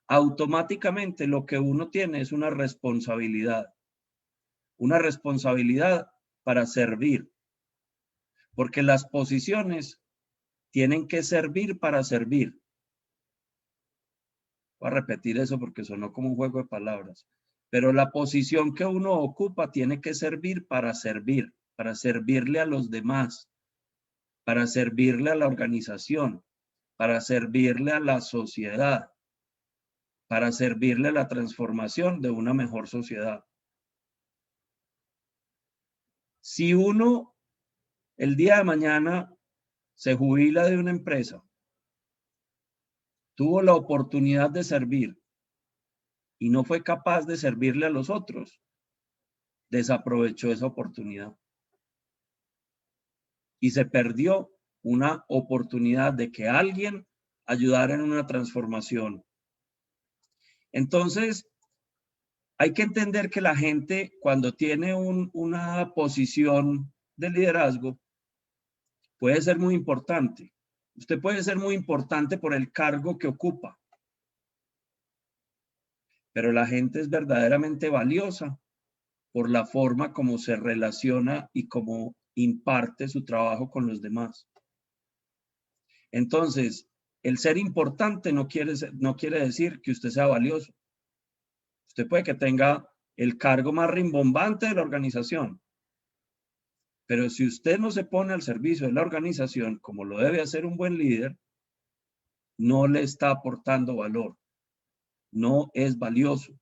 automáticamente lo que uno tiene es una responsabilidad para servir, porque las posiciones tienen que servir para servir. Voy a repetir eso porque sonó como un juego de palabras, pero la posición que uno ocupa tiene que servir, para servirle a los demás, para servirle a la organización, para servirle a la sociedad, para servirle a la transformación de una mejor sociedad. Si uno el día de mañana se jubila de una empresa, tuvo la oportunidad de servir y no fue capaz de servirle a los otros, desaprovechó esa oportunidad. Y se perdió una oportunidad de que alguien ayudara en una transformación. Entonces, hay que entender que la gente, cuando tiene una posición de liderazgo, puede ser muy importante. Usted puede ser muy importante por el cargo que ocupa, pero la gente es verdaderamente valiosa por la forma como se relaciona y cómo imparte su trabajo con los demás. Entonces, el ser importante no quiere decir que usted sea valioso. Usted puede que tenga el cargo más rimbombante de la organización, pero si usted no se pone al servicio de la organización como lo debe hacer un buen líder, no le está aportando valor, no es valioso.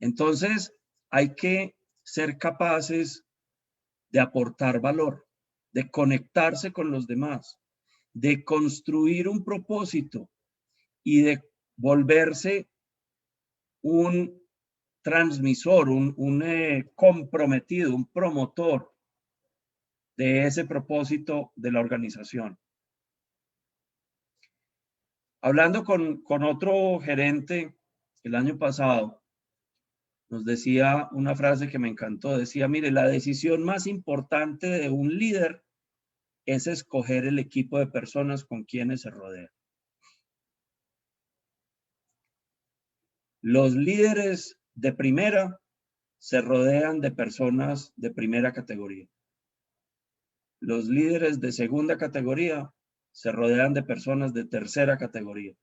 Entonces, hay que ser capaces de aportar valor, de conectarse con los demás, de construir un propósito y de volverse un transmisor, un comprometido, un promotor de ese propósito de la organización. Hablando con otro gerente el año pasado, nos decía una frase que me encantó. Decía, mire, la decisión más importante de un líder es escoger el equipo de personas con quienes se rodea. Los líderes de primera se rodean de personas de primera categoría. Los líderes de segunda categoría se rodean de personas de tercera categoría.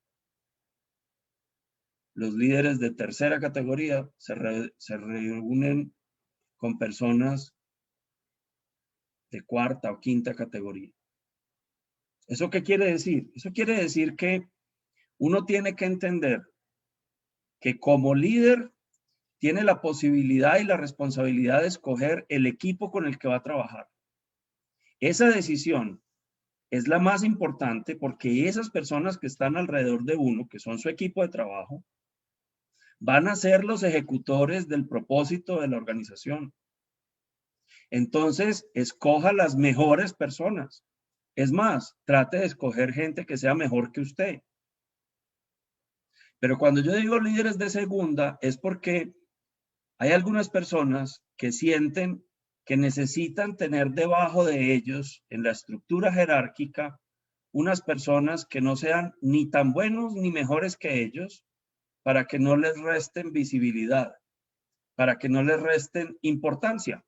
Los líderes de tercera categoría se reúnen con personas de cuarta o quinta categoría. ¿Eso qué quiere decir? Eso quiere decir que uno tiene que entender que como líder tiene la posibilidad y la responsabilidad de escoger el equipo con el que va a trabajar. Esa decisión es la más importante porque esas personas que están alrededor de uno, que son su equipo de trabajo, van a ser los ejecutores del propósito de la organización. Entonces, escoja las mejores personas, Es más, trate de escoger gente que sea mejor que usted. Pero cuando yo digo líderes de segunda, es porque hay algunas personas que sienten que necesitan tener debajo de ellos, en la estructura jerárquica, unas personas que no sean ni tan buenos ni mejores que ellos, para que no les resten visibilidad, para que no les resten importancia.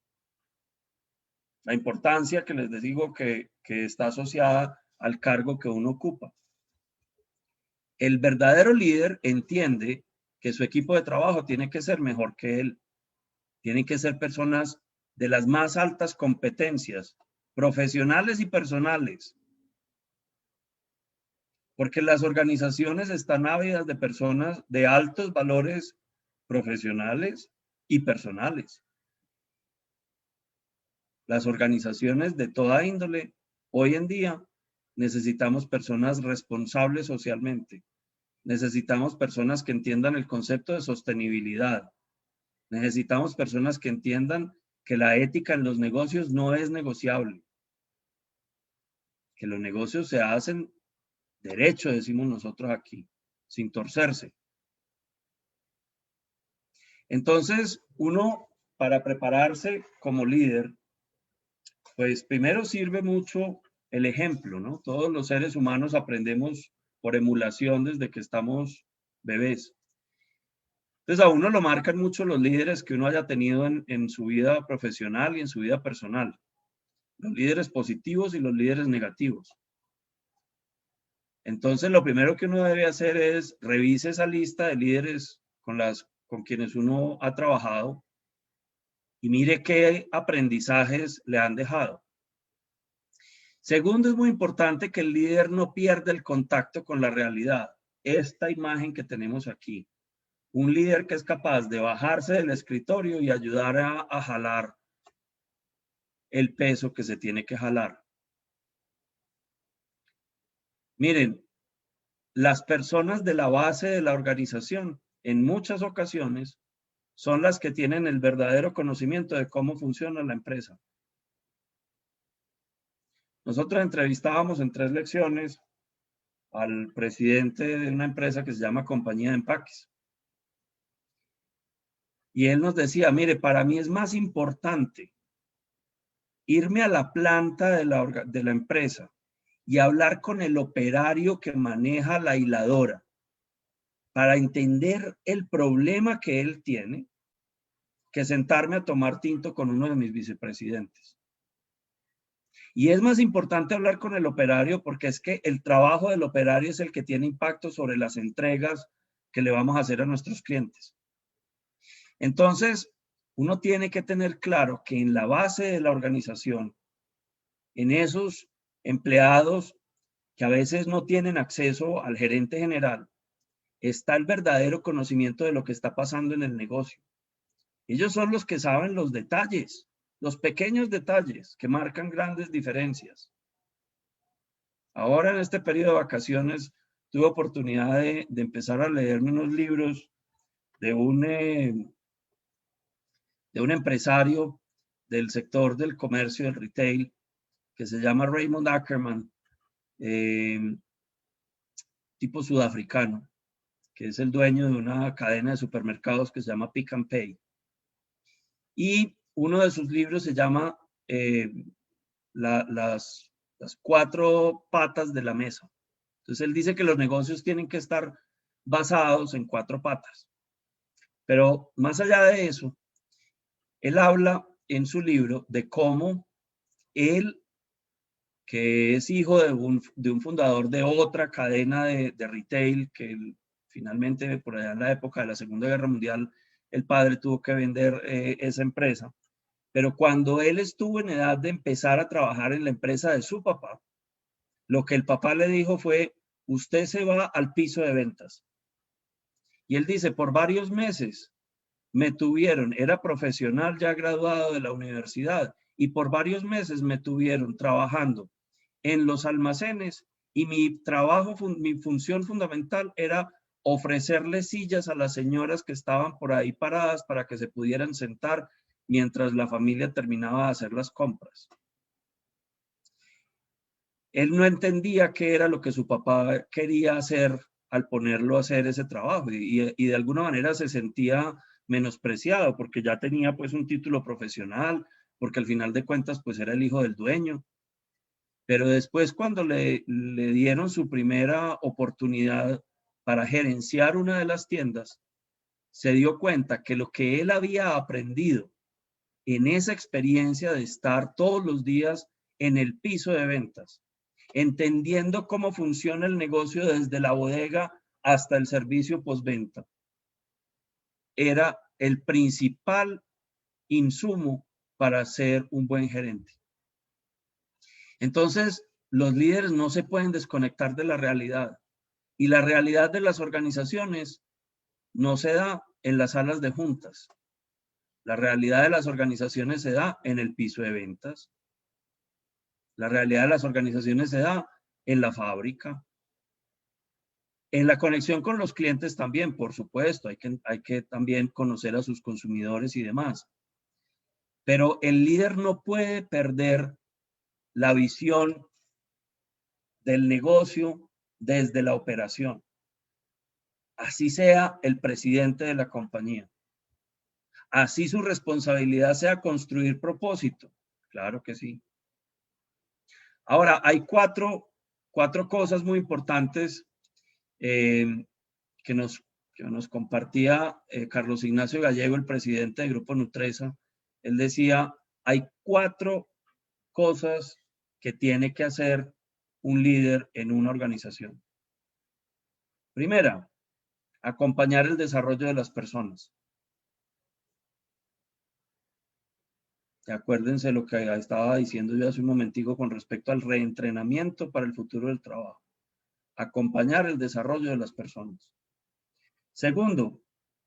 La importancia que les digo que está asociada al cargo que uno ocupa. El verdadero líder entiende que su equipo de trabajo tiene que ser mejor que él. Tienen que ser personas de las más altas competencias, profesionales y personales. Porque las organizaciones están ávidas de personas de altos valores profesionales y personales. Las organizaciones de toda índole, hoy en día, necesitamos personas responsables socialmente. Necesitamos personas que entiendan el concepto de sostenibilidad. Necesitamos personas que entiendan que la ética en los negocios no es negociable. Que los negocios se hacen derecho, decimos nosotros aquí, sin torcerse. Entonces, uno, para prepararse como líder, pues primero sirve mucho el ejemplo, ¿no? Todos los seres humanos aprendemos por emulación desde que estamos bebés. Entonces, a uno lo marcan mucho los líderes que uno haya tenido en su vida profesional y en su vida personal. Los líderes positivos y los líderes negativos. Entonces, lo primero que uno debe hacer es revise esa lista de líderes con quienes uno ha trabajado y mire qué aprendizajes le han dejado. Segundo, es muy importante que el líder no pierda el contacto con la realidad. Esta imagen que tenemos aquí. Un líder que es capaz de bajarse del escritorio y ayudar a jalar el peso que se tiene que jalar. Miren, las personas de la base de la organización, en muchas ocasiones, son las que tienen el verdadero conocimiento de cómo funciona la empresa. Nosotros entrevistábamos en 3 lecciones al presidente de una empresa que se llama Compañía de Empaques. Y él nos decía, mire, para mí es más importante irme a la planta de la empresa y hablar con el operario que maneja la hiladora para entender el problema que él tiene, que sentarme a tomar tinto con uno de mis vicepresidentes. Y es más importante hablar con el operario porque es que el trabajo del operario es el que tiene impacto sobre las entregas que le vamos a hacer a nuestros clientes. Entonces, uno tiene que tener claro que en la base de la organización, en esos empleados que a veces no tienen acceso al gerente general, está el verdadero conocimiento de lo que está pasando en el negocio. Ellos son los que saben los detalles, los pequeños detalles que marcan grandes diferencias. Ahora en este periodo de vacaciones tuve oportunidad de empezar a leerme unos libros de un empresario del sector del comercio, del retail, que se llama Raymond Ackerman, tipo sudafricano, que es el dueño de una cadena de supermercados que se llama Pick and Pay. Y uno de sus libros se llama las 4 patas de la mesa. Entonces él dice que los negocios tienen que estar basados en 4 patas. Pero más allá de eso, él habla en su libro de cómo él, que es hijo de un fundador de otra cadena de retail, que finalmente por allá en la época de la Segunda Guerra Mundial, el padre tuvo que vender esa empresa. Pero cuando él estuvo en edad de empezar a trabajar en la empresa de su papá, lo que el papá le dijo fue, usted se va al piso de ventas. Y él dice, por varios meses me tuvieron, era profesional ya graduado de la universidad, y por varios meses me tuvieron trabajando en los almacenes y mi trabajo, mi función fundamental era ofrecerle sillas a las señoras que estaban por ahí paradas para que se pudieran sentar mientras la familia terminaba de hacer las compras. él no entendía qué era lo que su papá quería hacer al ponerlo a hacer ese trabajo y de alguna manera se sentía menospreciado porque ya tenía pues un título profesional, porque al final de cuentas pues era el hijo del dueño. Pero después cuando le dieron su primera oportunidad para gerenciar una de las tiendas, se dio cuenta que lo que él había aprendido en esa experiencia de estar todos los días en el piso de ventas, entendiendo cómo funciona el negocio desde la bodega hasta el servicio postventa, era el principal insumo para ser un buen gerente. Entonces, los líderes no se pueden desconectar de la realidad y la realidad de las organizaciones no se da en las salas de juntas. La realidad de las organizaciones se da en el piso de ventas. La realidad de las organizaciones se da en la fábrica. En la conexión con los clientes también, por supuesto, hay que también conocer a sus consumidores y demás. Pero el líder no puede perder la visión del negocio desde la operación. Así sea el presidente de la compañía. Así su responsabilidad sea construir propósito. Claro que sí. Ahora, hay cuatro cosas muy importantes que nos compartía Carlos Ignacio Gallego, el presidente del Grupo Nutresa. Él decía, hay 4 cosas que tiene que hacer un líder en una organización. Primera, acompañar el desarrollo de las personas. Acuérdense lo que estaba diciendo yo hace un momentico con respecto al reentrenamiento para el futuro del trabajo. Acompañar el desarrollo de las personas. Segundo,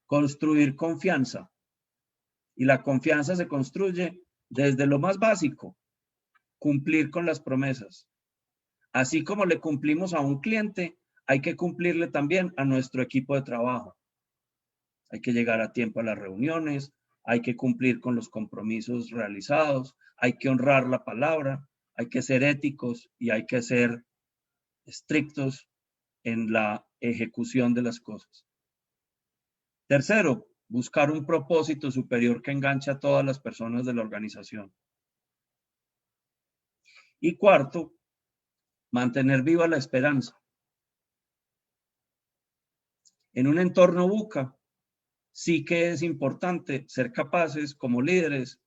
construir confianza. Y la confianza se construye desde lo más básico, cumplir con las promesas. Así como le cumplimos a un cliente, hay que cumplirle también a nuestro equipo de trabajo. Hay que llegar a tiempo a las reuniones, hay que cumplir con los compromisos realizados, hay que honrar la palabra, hay que ser éticos y hay que ser estrictos en la ejecución de las cosas. Tercero, buscar un propósito superior que enganche a todas las personas de la organización. Y cuarto, mantener viva la esperanza. En un entorno VUCA, sí que es importante ser capaces como líderes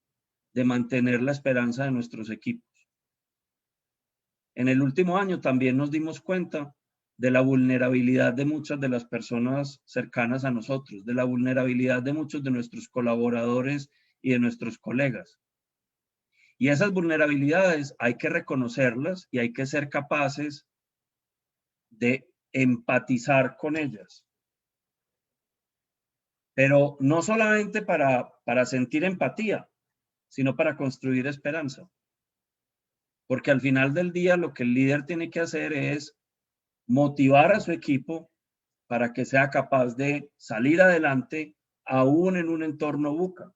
de mantener la esperanza de nuestros equipos. En el último año también nos dimos cuenta de la vulnerabilidad de muchas de las personas cercanas a nosotros, de la vulnerabilidad de muchos de nuestros colaboradores y de nuestros colegas. Y esas vulnerabilidades hay que reconocerlas y hay que ser capaces de empatizar con ellas. Pero no solamente para sentir empatía, sino para construir esperanza. Porque al final del día lo que el líder tiene que hacer es motivar a su equipo para que sea capaz de salir adelante aún en un entorno VUCA.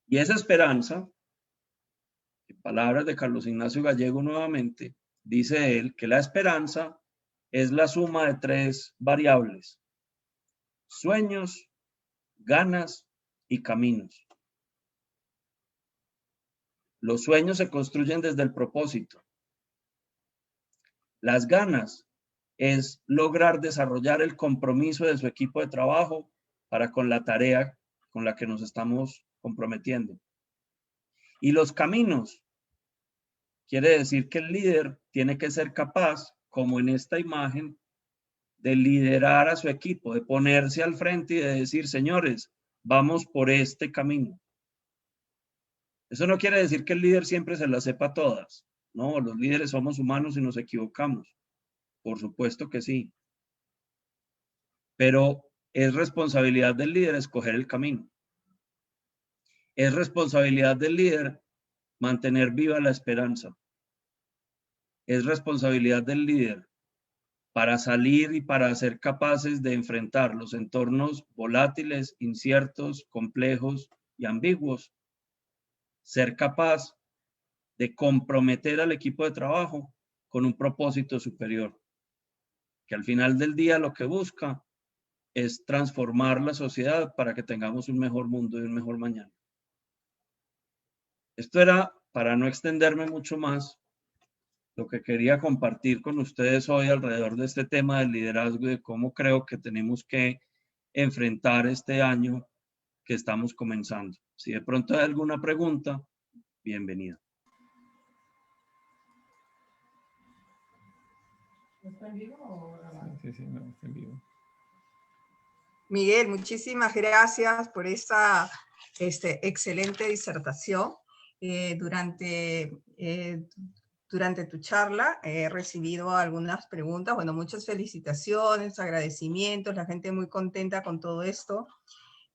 Y esa esperanza, en palabras de Carlos Ignacio Gallego nuevamente, dice él que la esperanza es la suma de 3 variables: sueños, ganas y caminos. Los sueños se construyen desde el propósito. Las ganas es lograr desarrollar el compromiso de su equipo de trabajo para con la tarea con la que nos estamos comprometiendo. Y los caminos quiere decir que el líder tiene que ser capaz, como en esta imagen, de liderar a su equipo, de ponerse al frente y de decir, señores, vamos por este camino. Eso no quiere decir que el líder siempre se las sepa todas. No, los líderes somos humanos y nos equivocamos. Por supuesto que sí. Pero es responsabilidad del líder escoger el camino. Es responsabilidad del líder mantener viva la esperanza. Es responsabilidad del líder para salir y para ser capaces de enfrentar los entornos volátiles, inciertos, complejos y ambiguos. Ser capaz de comprometer al equipo de trabajo con un propósito superior, que al final del día lo que busca es transformar la sociedad para que tengamos un mejor mundo y un mejor mañana. Esto era, para no extenderme mucho más, lo que quería compartir con ustedes hoy alrededor de este tema del liderazgo y de cómo creo que tenemos que enfrentar este año que estamos comenzando. Si de pronto hay alguna pregunta, bienvenida. ¿Está en vivo o grabado? Sí, no, está en vivo. Miguel, muchísimas gracias por esta excelente disertación. Durante tu charla he recibido algunas preguntas, bueno, muchas felicitaciones, agradecimientos, la gente muy contenta con todo esto.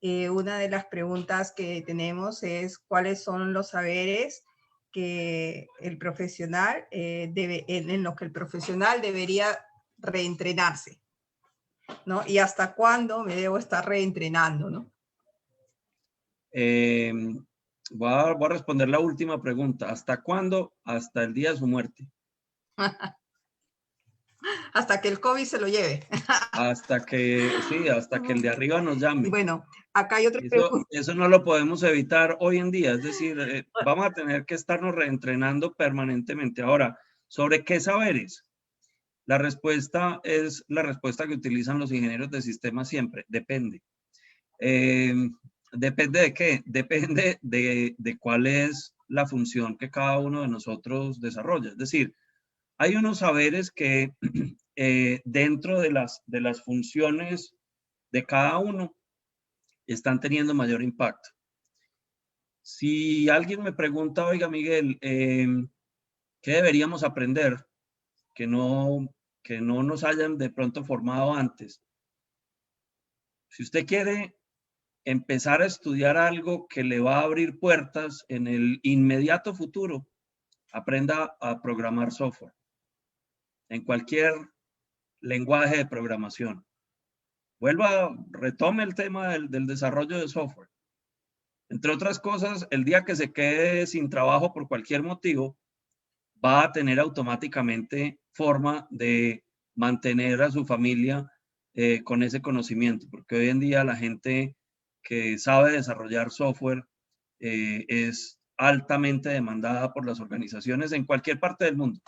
Una de las preguntas que tenemos es cuáles son los saberes que el profesional en los que el profesional debería reentrenarse, ¿no? Y hasta cuándo me debo estar reentrenando, ¿no? Voy a responder la última pregunta. ¿Hasta cuándo? Hasta el día de su muerte. Hasta que el COVID se lo lleve. Hasta que el de arriba nos llame. Bueno, acá hay otra pregunta. Eso no lo podemos evitar hoy en día. Es decir, vamos a tener que estarnos reentrenando permanentemente. Ahora, ¿sobre qué saberes? La respuesta es la respuesta que utilizan los ingenieros de sistemas siempre. Depende. ¿Depende de qué? Depende de cuál es la función que cada uno de nosotros desarrolla. Es decir, hay unos saberes que dentro de las funciones de cada uno están teniendo mayor impacto. Si alguien me pregunta, oiga Miguel, ¿qué deberíamos aprender que no nos hayan de pronto formado antes? Si usted quiere empezar a estudiar algo que le va a abrir puertas en el inmediato futuro, aprenda a programar software en cualquier lenguaje de programación. Retome el tema del desarrollo de software. Entre otras cosas, el día que se quede sin trabajo por cualquier motivo, va a tener automáticamente forma de mantener a su familia con ese conocimiento, porque hoy en día la gente que sabe desarrollar software es altamente demandada por las organizaciones en cualquier parte del mundo.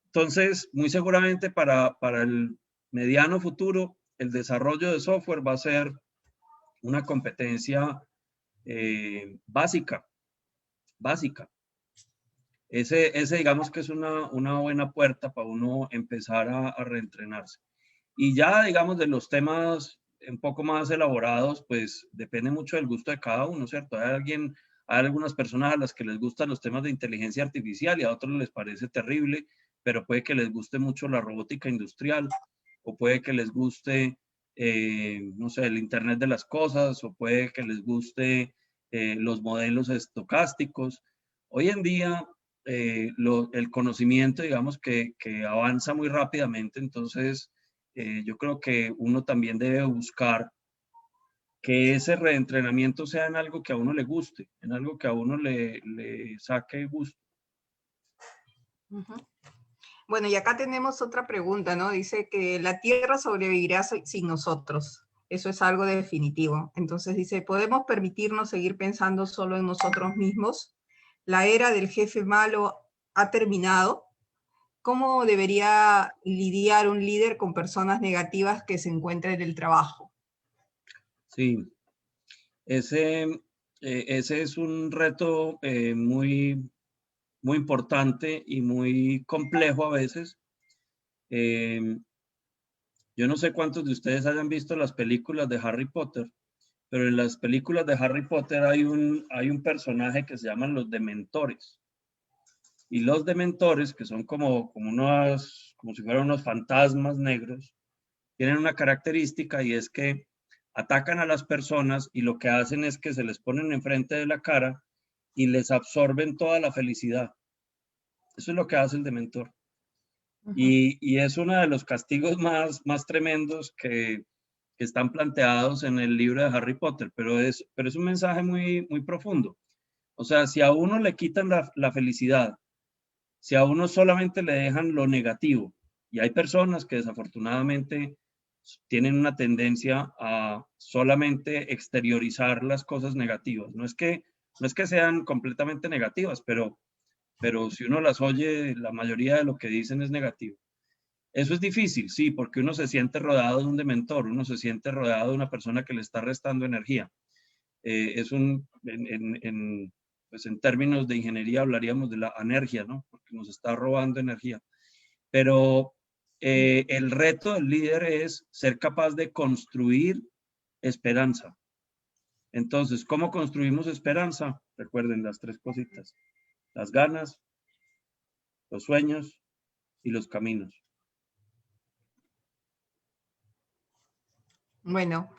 Entonces, muy seguramente para el mediano futuro, el desarrollo de software va a ser una competencia básica. Ese digamos que es una buena puerta para uno empezar a reentrenarse. Y ya, digamos, de los temas un poco más elaborados, pues depende mucho del gusto de cada uno, ¿cierto? Hay algunas personas a las que les gustan los temas de inteligencia artificial y a otros les parece terrible, pero puede que les guste mucho la robótica industrial, o puede que les guste, no sé, el Internet de las cosas, o puede que les guste los modelos estocásticos. Hoy en día, el conocimiento, digamos, que avanza muy rápidamente, entonces yo creo que uno también debe buscar que ese reentrenamiento sea en algo que a uno le guste, en algo que a uno le saque gusto. Uh-huh. Bueno, y acá tenemos otra pregunta, ¿no? Dice que la Tierra sobrevivirá sin nosotros. Eso es algo definitivo. Entonces dice, ¿podemos permitirnos seguir pensando solo en nosotros mismos? ¿La era del jefe malo ha terminado? ¿Cómo debería lidiar un líder con personas negativas que se encuentran en el trabajo? Sí, ese es un reto muy importante y muy complejo a veces. Yo no sé cuántos de ustedes hayan visto las películas de Harry Potter, pero en las películas de Harry Potter hay un personaje que se llaman los Dementores. Y los Dementores, que son como si fueran unos fantasmas negros, tienen una característica y es que atacan a las personas y lo que hacen es que se les ponen enfrente de la cara y les absorben toda la felicidad. Eso es lo que hace el Dementor. Uh-huh. Y es uno de los castigos más tremendos que están planteados en el libro de Harry Potter, pero es un mensaje muy profundo. O sea, si a uno le quitan la felicidad, si a uno solamente le dejan lo negativo, y hay personas que desafortunadamente tienen una tendencia a solamente exteriorizar las cosas negativas. No es que sean completamente negativas, pero si uno las oye, la mayoría de lo que dicen es negativo. Eso es difícil, sí, porque uno se siente rodeado de un dementor, uno se siente rodeado de una persona que le está restando energía. Pues en términos de ingeniería hablaríamos de la anergia, ¿no? Porque nos está robando energía. Pero el reto del líder es ser capaz de construir esperanza. Entonces, ¿cómo construimos esperanza? Recuerden las tres cositas: las ganas, los sueños y los caminos. Bueno,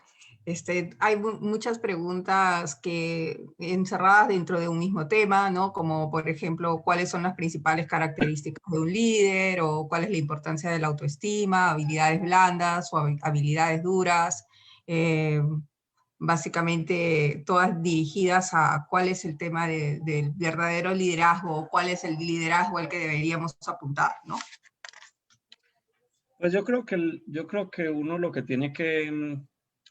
hay muchas preguntas que encerradas dentro de un mismo tema, ¿no? Como, por ejemplo, ¿cuáles son las principales características de un líder? O ¿cuál es la importancia de la autoestima? ¿Habilidades blandas o habilidades duras? Básicamente todas dirigidas a cuál es el tema del verdadero liderazgo, cuál es el liderazgo al que deberíamos apuntar, ¿no? Pues yo creo que uno lo que tiene que,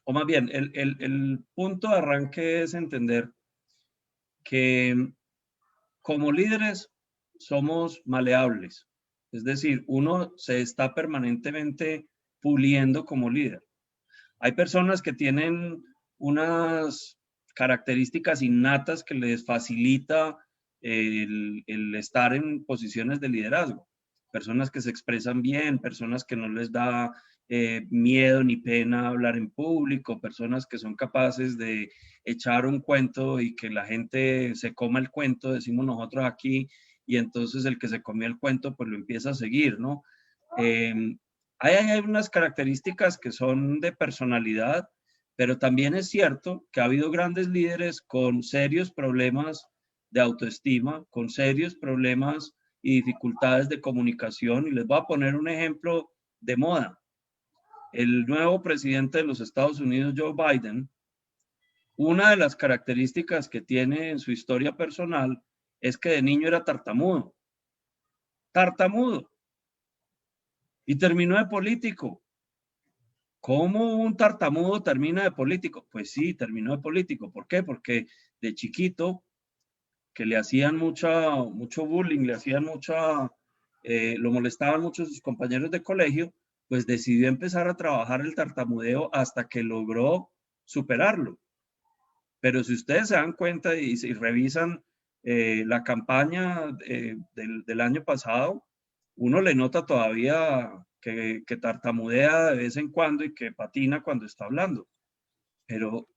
o más bien, el punto de arranque es entender que como líderes somos maleables. Es decir, uno se está permanentemente puliendo como líder. Hay personas que tienen unas características innatas que les facilita el estar en posiciones de liderazgo. Personas que se expresan bien, personas que no les da miedo ni pena hablar en público, personas que son capaces de echar un cuento y que la gente se coma el cuento, decimos nosotros aquí, y entonces el que se comió el cuento pues lo empieza a seguir, ¿no? Hay unas características que son de personalidad, pero también es cierto que ha habido grandes líderes con serios problemas de autoestima, con serios problemas y dificultades de comunicación. Y les voy a poner un ejemplo de moda. El nuevo presidente de los Estados Unidos, Joe Biden, una de las características que tiene en su historia personal es que de niño era tartamudo. Tartamudo. Y terminó de político. ¿Cómo un tartamudo termina de político? Pues sí, terminó de político. ¿Por qué? Porque de chiquito, que le hacían mucho bullying, lo molestaban mucho sus compañeros de colegio, pues decidió empezar a trabajar el tartamudeo hasta que logró superarlo. Pero si ustedes se dan cuenta y revisan la campaña del año pasado, uno le nota todavía que tartamudea de vez en cuando y que patina cuando está hablando. Pero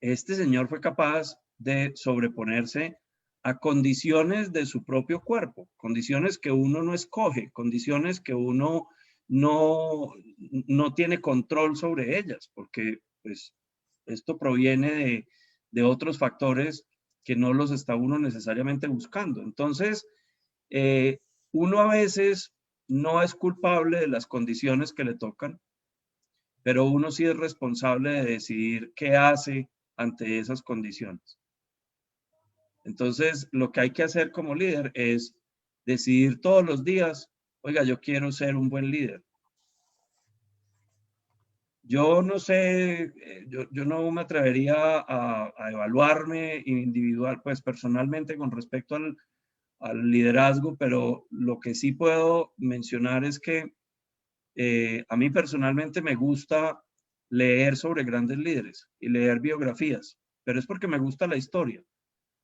este señor fue capaz de sobreponerse a condiciones de su propio cuerpo, condiciones que uno no escoge, condiciones que uno no tiene control sobre ellas, porque pues esto proviene de otros factores que no los está uno necesariamente buscando. Entonces, uno a veces no es culpable de las condiciones que le tocan, pero uno sí es responsable de decidir qué hace ante esas condiciones. Entonces, lo que hay que hacer como líder es decidir todos los días: oiga, yo quiero ser un buen líder. Yo no sé, yo no me atrevería a evaluarme individual, pues personalmente con respecto al liderazgo, pero lo que sí puedo mencionar es que a mí personalmente me gusta leer sobre grandes líderes y leer biografías, pero es porque me gusta la historia.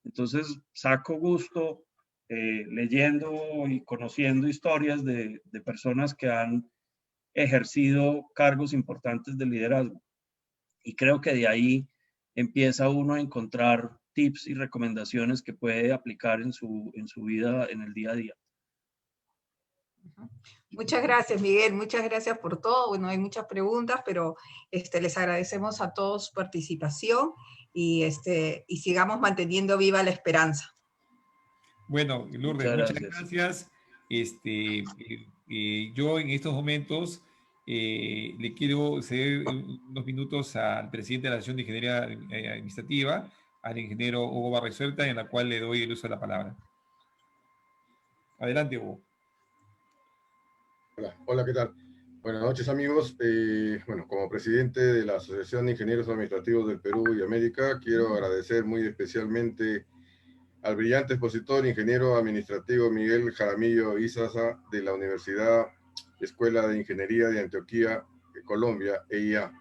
Entonces saco gusto leyendo y conociendo historias de personas que han ejercido cargos importantes de liderazgo. Y creo que de ahí empieza uno a encontrar tips y recomendaciones que puede aplicar en su vida, en el día a día. Muchas gracias, Miguel. Muchas gracias por todo. Bueno, hay muchas preguntas, pero les agradecemos a todos su participación y sigamos manteniendo viva la esperanza. Bueno, Lourdes, Muchas muchas gracias. gracias. Yo en estos momentos le quiero ceder unos minutos al presidente de la Asociación de Ingeniería Administrativa, al ingeniero Hugo Barresueta, en la cual le doy el uso de la palabra. Adelante, Hugo. Hola, ¿qué tal? Buenas noches, amigos. Bueno, como presidente de la Asociación de Ingenieros Administrativos del Perú y América, quiero agradecer muy especialmente al brillante expositor, ingeniero administrativo Miguel Jaramillo Izaza, de la Universidad Escuela de Ingeniería de Antioquia, Colombia, EIA.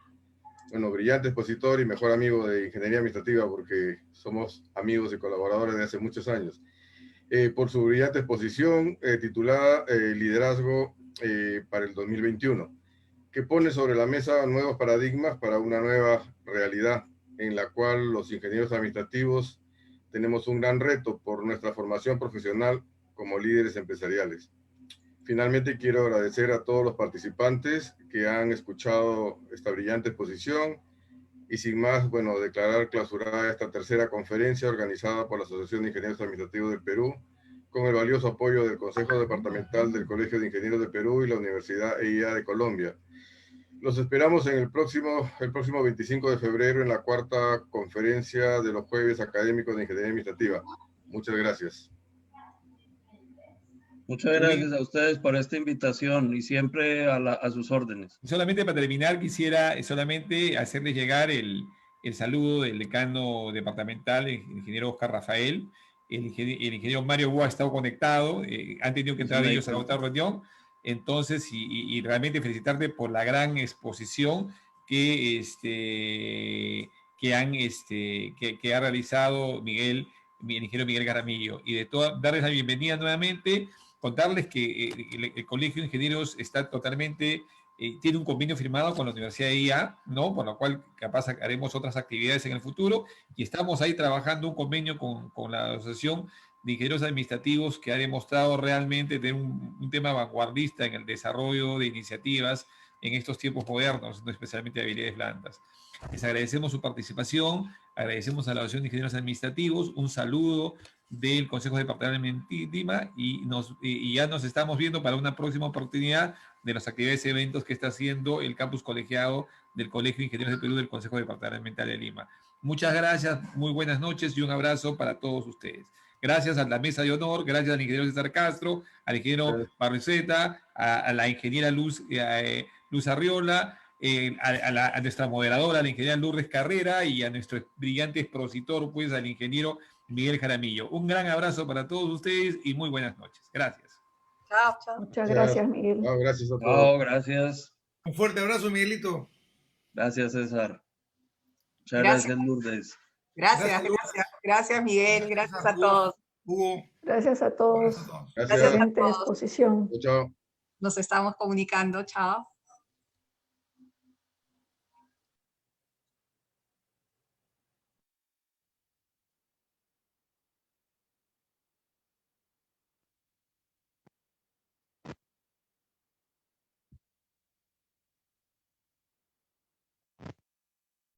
Bueno, brillante expositor y mejor amigo de Ingeniería Administrativa, porque somos amigos y colaboradores de hace muchos años. Por su brillante exposición titulada Liderazgo para el 2021, que pone sobre la mesa nuevos paradigmas para una nueva realidad en la cual los ingenieros administrativos tenemos un gran reto por nuestra formación profesional como líderes empresariales. Finalmente, quiero agradecer a todos los participantes que han escuchado esta brillante exposición y sin más, bueno, declarar clausurada esta tercera conferencia organizada por la Asociación de Ingenieros Administrativos del Perú, con el valioso apoyo del Consejo Departamental del Colegio de Ingenieros del Perú y la Universidad EIA de Colombia. Los esperamos en el próximo 25 de febrero en la cuarta conferencia de los jueves académicos de Ingeniería Administrativa. Muchas gracias. Muchas gracias a ustedes por esta invitación y siempre a sus órdenes. Solamente para terminar, quisiera solamente hacerles llegar el saludo del decano departamental, el ingeniero Oscar Rafael. El ingeniero Mario Búa ha estado conectado, han tenido que entrar ellos a la otra reunión. Entonces, y realmente felicitarte por la gran exposición que ha realizado el ingeniero Miguel Jaramillo. Y darles la bienvenida nuevamente, contarles que el Colegio de Ingenieros está totalmente, tiene un convenio firmado con la Universidad de IA, ¿no? Por lo cual capaz haremos otras actividades en el futuro, y estamos ahí trabajando un convenio con la Asociación de Ingenieros Administrativos, que ha demostrado realmente tener un tema vanguardista en el desarrollo de iniciativas en estos tiempos modernos, ¿no? Especialmente de habilidades blandas. Les agradecemos su participación, agradecemos a la Asociación de Ingenieros Administrativos, un saludo del Consejo Departamental de Lima, y ya nos estamos viendo para una próxima oportunidad de las actividades y eventos que está haciendo el campus colegiado del Colegio de Ingenieros del Perú del Consejo Departamental de Lima. Muchas gracias, muy buenas noches y un abrazo para todos ustedes. Gracias a la mesa de honor, gracias al ingeniero César Castro, al ingeniero Barresueta, a la ingeniera Luz Arriola, a nuestra moderadora, la ingeniera Lourdes Carrera, y a nuestro brillante expositor, pues, al ingeniero Miguel Jaramillo. Un gran abrazo para todos ustedes y muy buenas noches. Gracias. Chao, chao. Muchas gracias, Miguel. No, gracias a todos. Chao, gracias. Un fuerte abrazo, Miguelito. Gracias, César. Muchas gracias, Lourdes. Gracias, Miguel. Gracias a todos. Hugo. Gracias a todos. Gracias. Excelente exposición. Chao. Nos estamos comunicando. Chao.